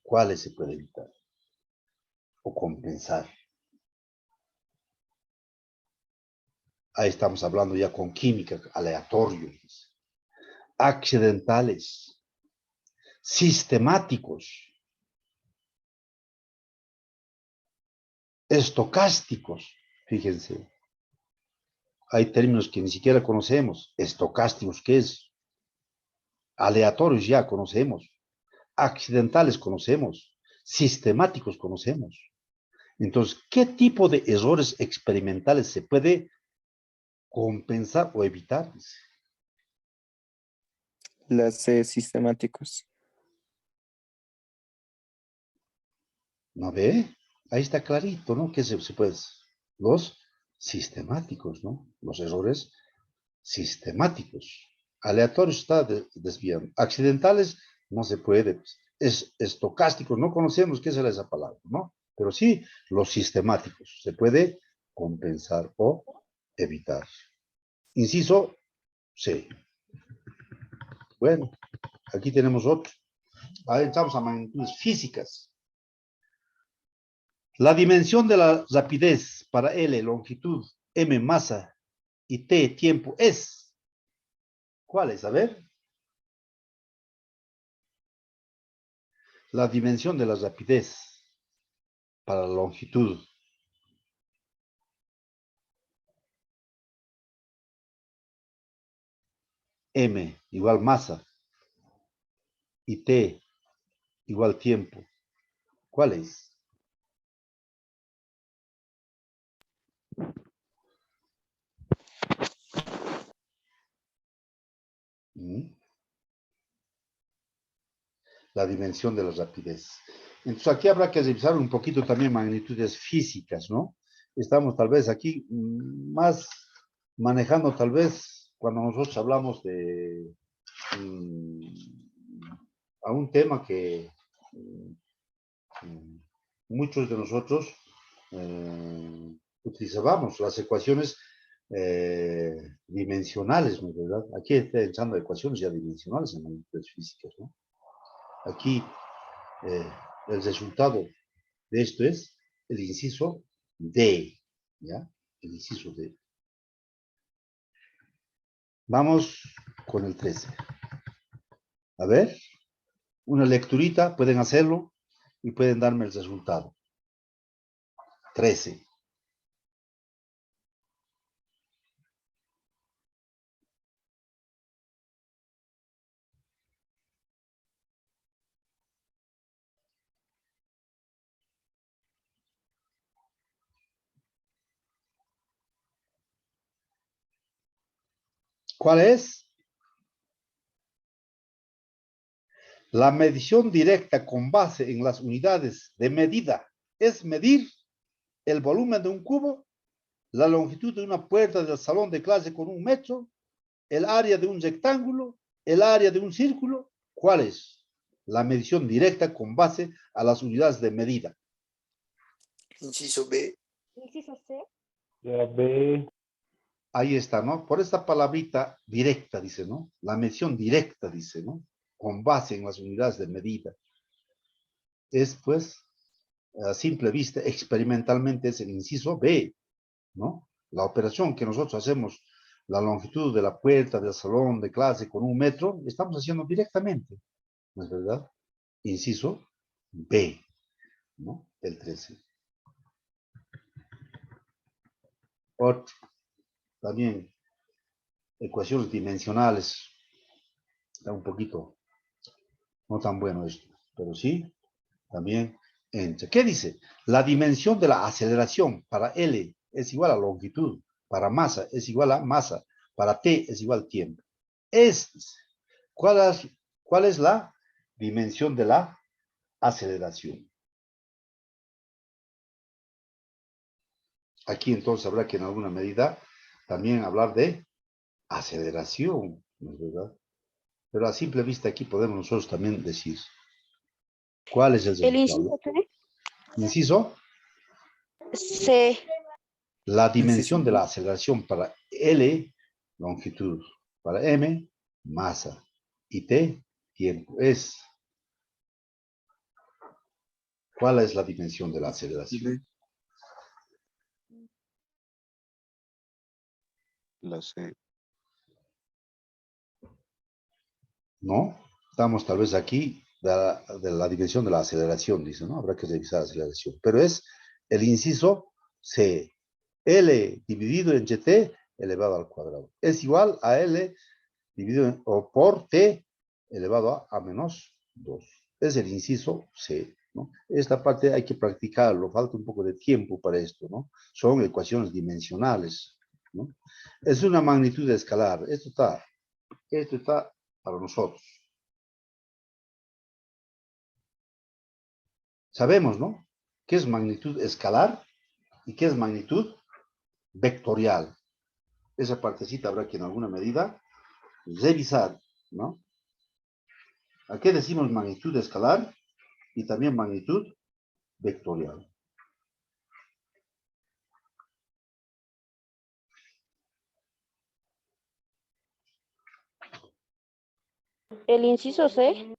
¿Cuáles se puede evitar o compensar? Ahí estamos hablando ya con química, aleatorios, accidentales, sistemáticos, estocásticos. Fíjense, hay términos que ni siquiera conocemos. Estocásticos, ¿qué es? Aleatorios ya conocemos. Accidentales conocemos. Sistemáticos conocemos. Entonces, ¿qué tipo de errores experimentales se puede compensar o evitar? Las sistemáticos. ¿No ve? Ahí está clarito, ¿no? ¿Qué se puede? Los sistemáticos, ¿no? Los errores sistemáticos. Aleatorios está desviando. Accidentales no se puede. Pues. Es estocásticos, no conocemos qué será esa palabra, ¿no? Pero sí, los sistemáticos se puede compensar o evitar. Inciso C. Bueno, aquí tenemos otro. Ahí entramos a magnitudes físicas. La dimensión de la rapidez para L, longitud, M, masa y T, tiempo, es. ¿Cuál es? A ver. La dimensión de la rapidez para la longitud. M igual masa y T igual tiempo. ¿Cuál es? La dimensión de la rapidez. Entonces aquí habrá que revisar un poquito también magnitudes físicas, ¿no? Estamos tal vez aquí más manejando tal vez cuando nosotros hablamos de a un tema que muchos de nosotros utilizábamos, las ecuaciones dimensionales, ¿no? ¿Verdad? Aquí está echando ecuaciones ya dimensionales en magnitudes físicas, ¿no? Aquí el resultado de esto es el inciso D, ¿ya? El inciso D. Vamos con el 13. A ver, una lecturita, pueden hacerlo y pueden darme el resultado. 13. ¿Cuál es? La medición directa con base en las unidades de medida es medir el volumen de un cubo, la longitud de una puerta del salón de clase con 1 metro, el área de un rectángulo, el área de un círculo. ¿Cuál es? La medición directa con base a las unidades de medida. Inciso B. Inciso C. La B. Ahí está, ¿no? Por esta palabrita directa, dice, ¿no? La medición directa, dice, ¿no? Con base en las unidades de medida. Es, pues, a simple vista, experimentalmente es el inciso B, ¿no? La operación que nosotros hacemos, la longitud de la puerta del salón de clase con 1 metro, estamos haciendo directamente, ¿no es verdad? Inciso B, ¿no? El 13. Otro, también, ecuaciones dimensionales. Está un poquito, no tan bueno esto, pero sí, también entre. ¿Qué dice? La dimensión de la aceleración para L es igual a longitud, para masa es igual a masa, para T es igual a tiempo. ¿Cuál es la dimensión de la aceleración? Aquí entonces habrá que en alguna medida también hablar de aceleración, ¿no es verdad? Pero a simple vista aquí podemos nosotros también decir cuál es el El resultado. inciso Inciso, C. la Inciso dimensión de la B. aceleración para L, longitud, para M, masa, y T, tiempo. ¿Cuál es la dimensión de la aceleración? La C. ¿No? Estamos tal vez aquí de la dimensión de la aceleración, dice, ¿no? Habrá que revisar la aceleración. Pero es el inciso C. L dividido en GT elevado al cuadrado. Es igual a L dividido o por T elevado a menos 2. Es el inciso C, ¿no? Esta parte hay que practicarlo, falta un poco de tiempo para esto, ¿no? Son ecuaciones dimensionales, ¿no? Es una magnitud escalar. Esto está para nosotros. Sabemos, ¿no? ¿Qué es magnitud escalar y qué es magnitud vectorial? Esa partecita habrá que en alguna medida revisar, ¿no? ¿A qué decimos magnitud escalar y también magnitud vectorial? El inciso C.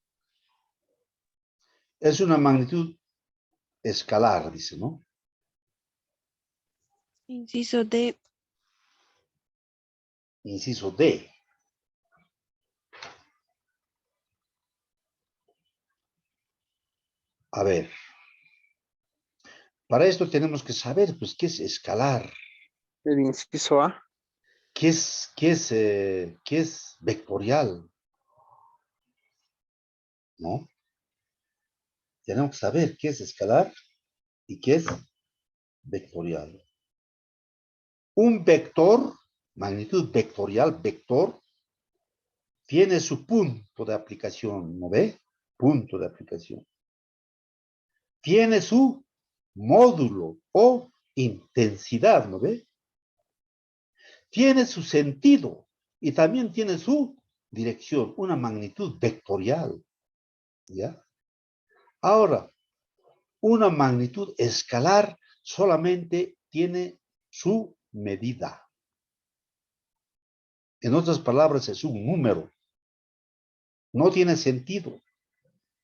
Es una magnitud escalar, dice, ¿no? Inciso D. Inciso D. A ver, para esto tenemos que saber, pues, qué es escalar, El inciso A. qué es vectorial, ¿no? Tenemos que saber qué es escalar y qué es vectorial. Un vector, magnitud vectorial, vector, tiene su punto de aplicación, ¿no ve? Punto de aplicación. Tiene su módulo o intensidad, ¿no ve? Tiene su sentido y también tiene su dirección, una magnitud vectorial, ¿ya? Ahora, una magnitud escalar solamente tiene su medida. En otras palabras, es un número. No tiene sentido,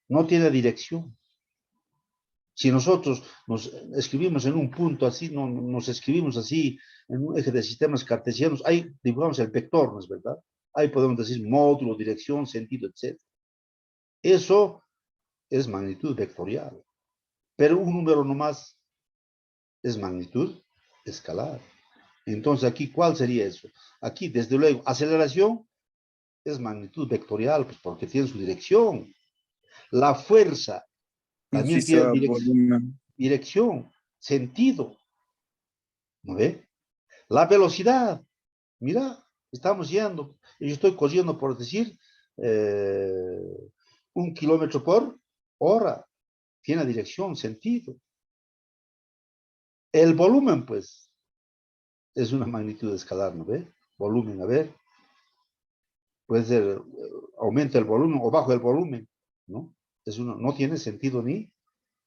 no tiene dirección. Si nosotros nos escribimos en un punto así, nos escribimos así en un eje de sistemas cartesianos, ahí dibujamos el vector, ¿no es verdad? Ahí podemos decir módulo, dirección, sentido, etc. Eso es magnitud vectorial. Pero un número nomás es magnitud escalar. Entonces, aquí, ¿cuál sería eso? Aquí, desde luego, aceleración es magnitud vectorial, pues porque tiene su dirección. La fuerza también Inciso tiene A, volumen. dirección, sentido. ¿No ve? La velocidad, mira, estamos yendo, y yo estoy corriendo por decir 1 kilómetro por hora. Tiene dirección, sentido. El volumen, pues, es una magnitud escalar, ¿no ve? Volumen, a ver. Puede ser, aumenta el volumen o baja el volumen, ¿no? No tiene sentido ni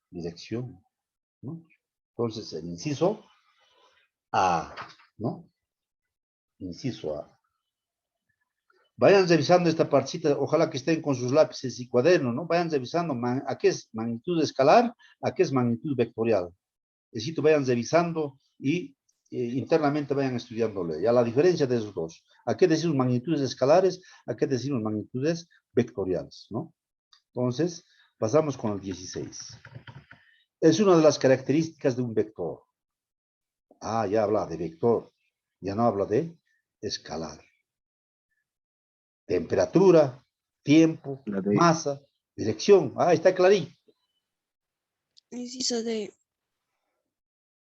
dirección, ¿no? Entonces, el inciso A, ¿no? Inciso A. Vayan revisando esta partita, ojalá que estén con sus lápices y cuadernos, ¿no? Vayan revisando a qué es magnitud escalar, a qué es magnitud vectorial. Necesito vayan revisando y internamente vayan estudiándole. Ya la diferencia de esos dos. ¿A qué decimos magnitudes escalares? ¿A qué decimos magnitudes vectoriales? ¿No? Entonces, pasamos con el 16. Es una de las características de un vector. Ah, ya habla de vector. Ya no habla de escalar. Temperatura, tiempo, La D. masa, dirección. Ah, está clarito. Inciso D.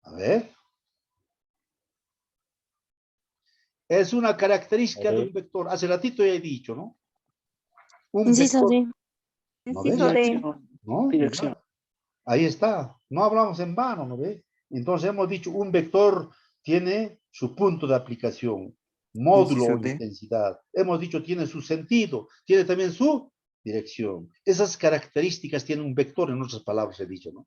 A ver. Es una característica de un vector. Hace ratito ya he dicho, ¿no? Un Inciso vector. D. ¿No ves? Inciso D. Dirección. ¿No? Dirección. Mira, ahí está. No hablamos en vano, ¿no ve? Entonces hemos dicho, un vector tiene su punto de aplicación, módulo Inciso o D. intensidad. Hemos dicho, tiene su sentido, tiene también su dirección. Esas características tienen un vector, en otras palabras he dicho, ¿no?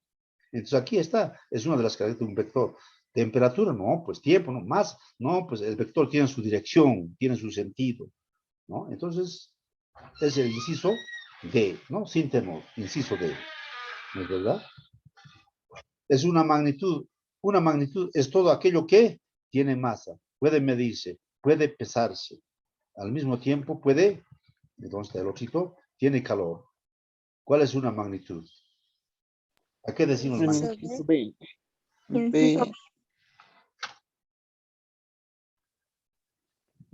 Entonces aquí está, es una de las características de un vector. Temperatura, no, pues tiempo, no, más, no, pues el vector tiene su dirección, tiene su sentido, ¿no? Entonces, es el inciso D, ¿no? Sin temor, inciso D, ¿no es verdad? Es una magnitud es todo aquello que tiene masa, puede medirse, puede pesarse, al mismo tiempo puede, entonces el otro, tiene calor. ¿Cuál es una magnitud? ¿A qué decimos Inciso magnitud? D. B.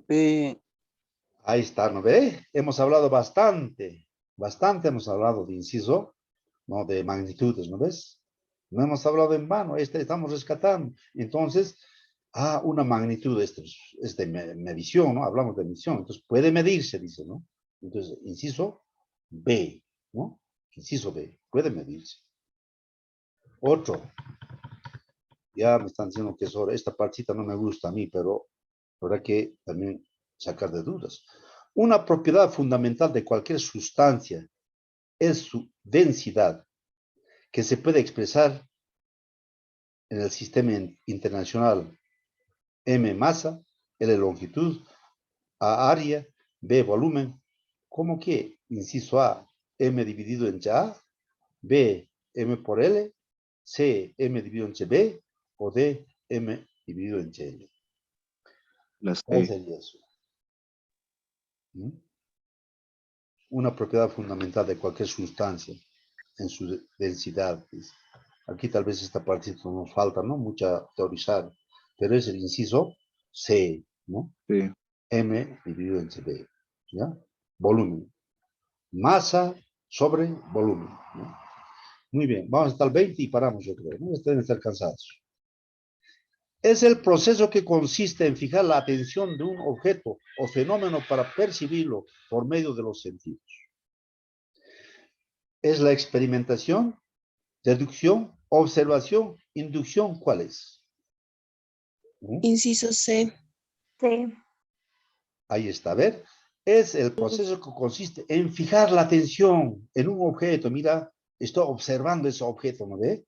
B. Ahí está, ¿no ve? Hemos hablado bastante hemos hablado de inciso, ¿no? De magnitudes, ¿no ves? No hemos hablado en vano, estamos rescatando. Entonces, una magnitud, esto es de medición, ¿no? Hablamos de medición, entonces puede medirse, dice, ¿no? Entonces, inciso B, ¿no? Inciso B, puede medirse. Otro, ya me están diciendo que sobre esta partita no me gusta a mí, pero habrá que también sacar de dudas. Una propiedad fundamental de cualquier sustancia es su densidad, que se puede expresar en el sistema internacional M masa, L longitud, A área, B volumen, como que, inciso A, M dividido entre A, B, M por L, C, M dividido entre B, o D, M dividido entre L. Las ¿Cuál D. sería eso? Una propiedad fundamental de cualquier sustancia en su densidad. Aquí tal vez esta parte nos falta, ¿no? Mucha teorizar, pero es el inciso C, ¿no? D. M dividido entre B, ¿ya? Volumen. Masa sobre volumen, ¿no? Muy bien, vamos hasta el 20 y paramos, yo creo, ¿no? Deben estar cansados. Es el proceso que consiste en fijar la atención de un objeto o fenómeno para percibirlo por medio de los sentidos. Es la experimentación, deducción, observación, inducción, ¿cuál es? Inciso C. C. Ahí está, a ver. Es el proceso que consiste en fijar la atención en un objeto. Mira, estoy observando ese objeto, ¿no ve?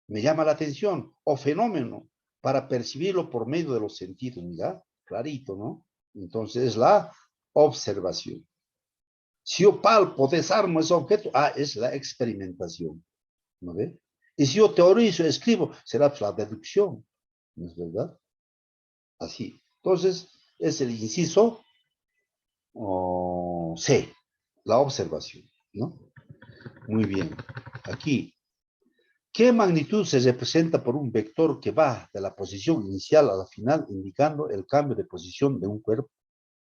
Me llama la atención. O fenómeno, para percibirlo por medio de los sentidos. Mira, clarito, ¿no? Entonces es la observación. Si yo palpo, desarmo ese objeto, es la experimentación, ¿no ve? Y si yo teorizo, escribo, será pues la deducción, ¿no es verdad? Así. Entonces, es el inciso O C, la observación, ¿no? Muy bien. Aquí, ¿qué magnitud se representa por un vector que va de la posición inicial a la final, indicando el cambio de posición de un cuerpo?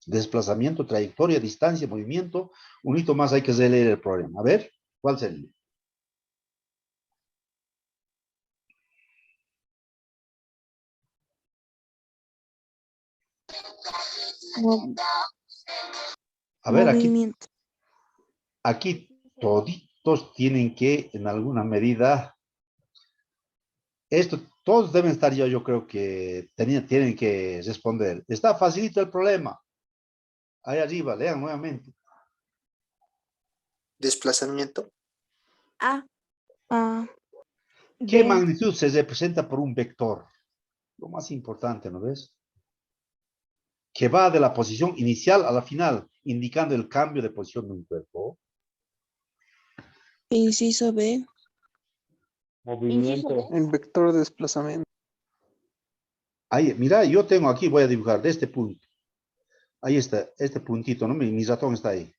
Desplazamiento, trayectoria, distancia, movimiento. Un hito más hay que leer el problema. A ver, ¿cuál sería? A ver, aquí, Movimiento. aquí toditos tienen que, en alguna medida, esto, todos deben estar, yo creo que tienen que responder. Está facilito el problema. Ahí arriba, lean nuevamente. Desplazamiento. A. A. ¿Qué B. magnitud se representa por un vector? Lo más importante, ¿no ves? Que va de la posición inicial a la final, indicando el cambio de posición de un cuerpo. Inciso B. Movimiento. El vector de desplazamiento. Ahí, mira, yo tengo aquí, voy a dibujar de este punto. Ahí está, este puntito, ¿no? Mi ratón está ahí.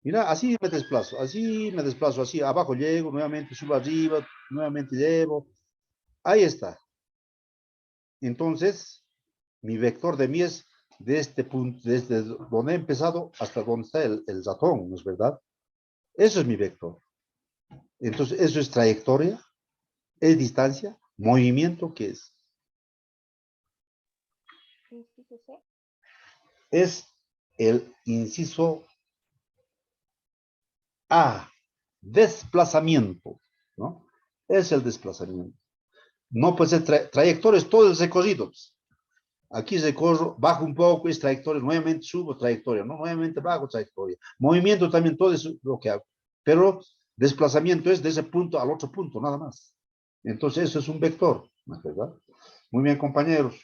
Mira, así me desplazo, así abajo llego, nuevamente subo arriba, nuevamente llevo. Ahí está. Entonces, mi vector de mí es de este punto, desde donde he empezado hasta donde está el ratón, ¿no es verdad? Eso es mi vector. Entonces, eso es trayectoria, es distancia, movimiento, ¿qué es? Inciso C. Es el inciso A, desplazamiento, ¿no? Es el desplazamiento. No puede ser trayectoria, es todo el recorrido. Aquí recorro, bajo un poco, es trayectoria, nuevamente subo trayectoria, ¿no? Nuevamente bajo trayectoria. Movimiento también, todo eso es lo que hago. Pero desplazamiento es de ese punto al otro punto, nada más. Entonces, eso es un vector, ¿no es verdad? Muy bien, compañeros.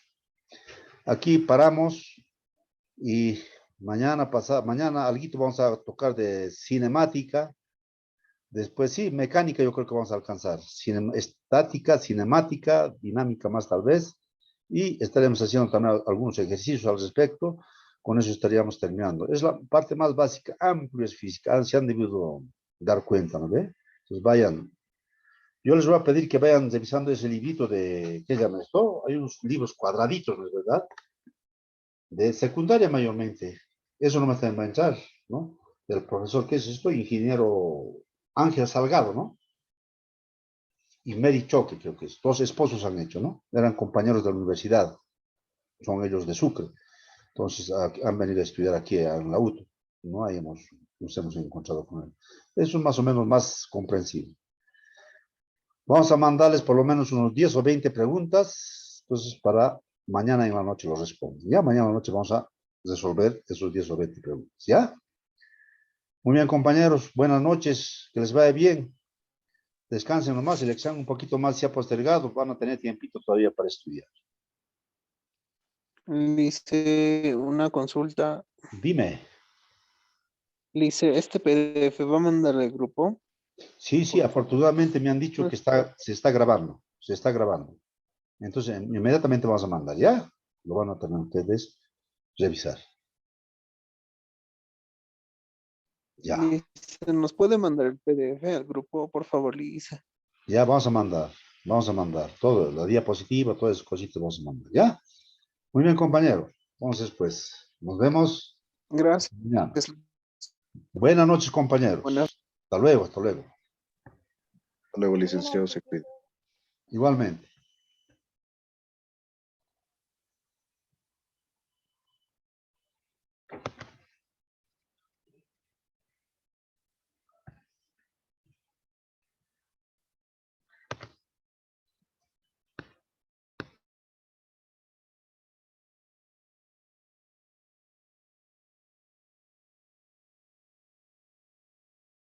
Aquí paramos y mañana algo vamos a tocar de cinemática. Después sí, mecánica yo creo que vamos a alcanzar. Estática, cinemática, dinámica más tal vez. Y estaremos haciendo también algunos ejercicios al respecto. Con eso estaríamos terminando. Es la parte más básica, amplio es física. Se han debido dar cuenta, ¿no ve? Entonces vayan. Yo les voy a pedir que vayan revisando ese librito de, ¿qué se llama esto? Hay unos libros cuadraditos, ¿no es verdad? De secundaria mayormente. Eso no me está en entrar, ¿no? Del profesor, ¿qué es esto? Ingeniero Ángel Salgado, ¿no? Y Mary Choque, creo que es. Dos esposos han hecho, ¿no? Eran compañeros de la universidad. Son ellos de Sucre. Entonces han venido a estudiar aquí en la UTO. ¿No? Ahí nos hemos encontrado con él. Eso es más o menos más comprensible. Vamos a mandarles por lo menos unos 10 o 20 preguntas. Entonces, para mañana en la noche lo responden. Ya mañana en la noche vamos a resolver esos 10 o 20 preguntas. ¿Ya? Muy bien, compañeros. Buenas noches. Que les vaya bien. Descansen nomás. El examen un poquito más se ha postergado. Van a tener tiempito todavía para estudiar. Le hice una consulta. Dime. Le hice, este PDF va a mandar al grupo. Sí, sí, afortunadamente me han dicho que se está grabando. Se está grabando. Entonces, inmediatamente vamos a mandar. ¿Ya? Lo van a tener ustedes revisar. Ya. Lice, ¿nos puede mandar el PDF al grupo, por favor, Lice? Ya vamos a mandar. Vamos a mandar. Todo, la diapositiva, todas esas cositas vamos a mandar. ¿Ya? Muy bien, compañeros. Entonces, pues, nos vemos Gracias. mañana. Buenas noches, compañeros. Buenas. Hasta luego, hasta luego. Hasta luego, licenciado, se cuida. Igualmente.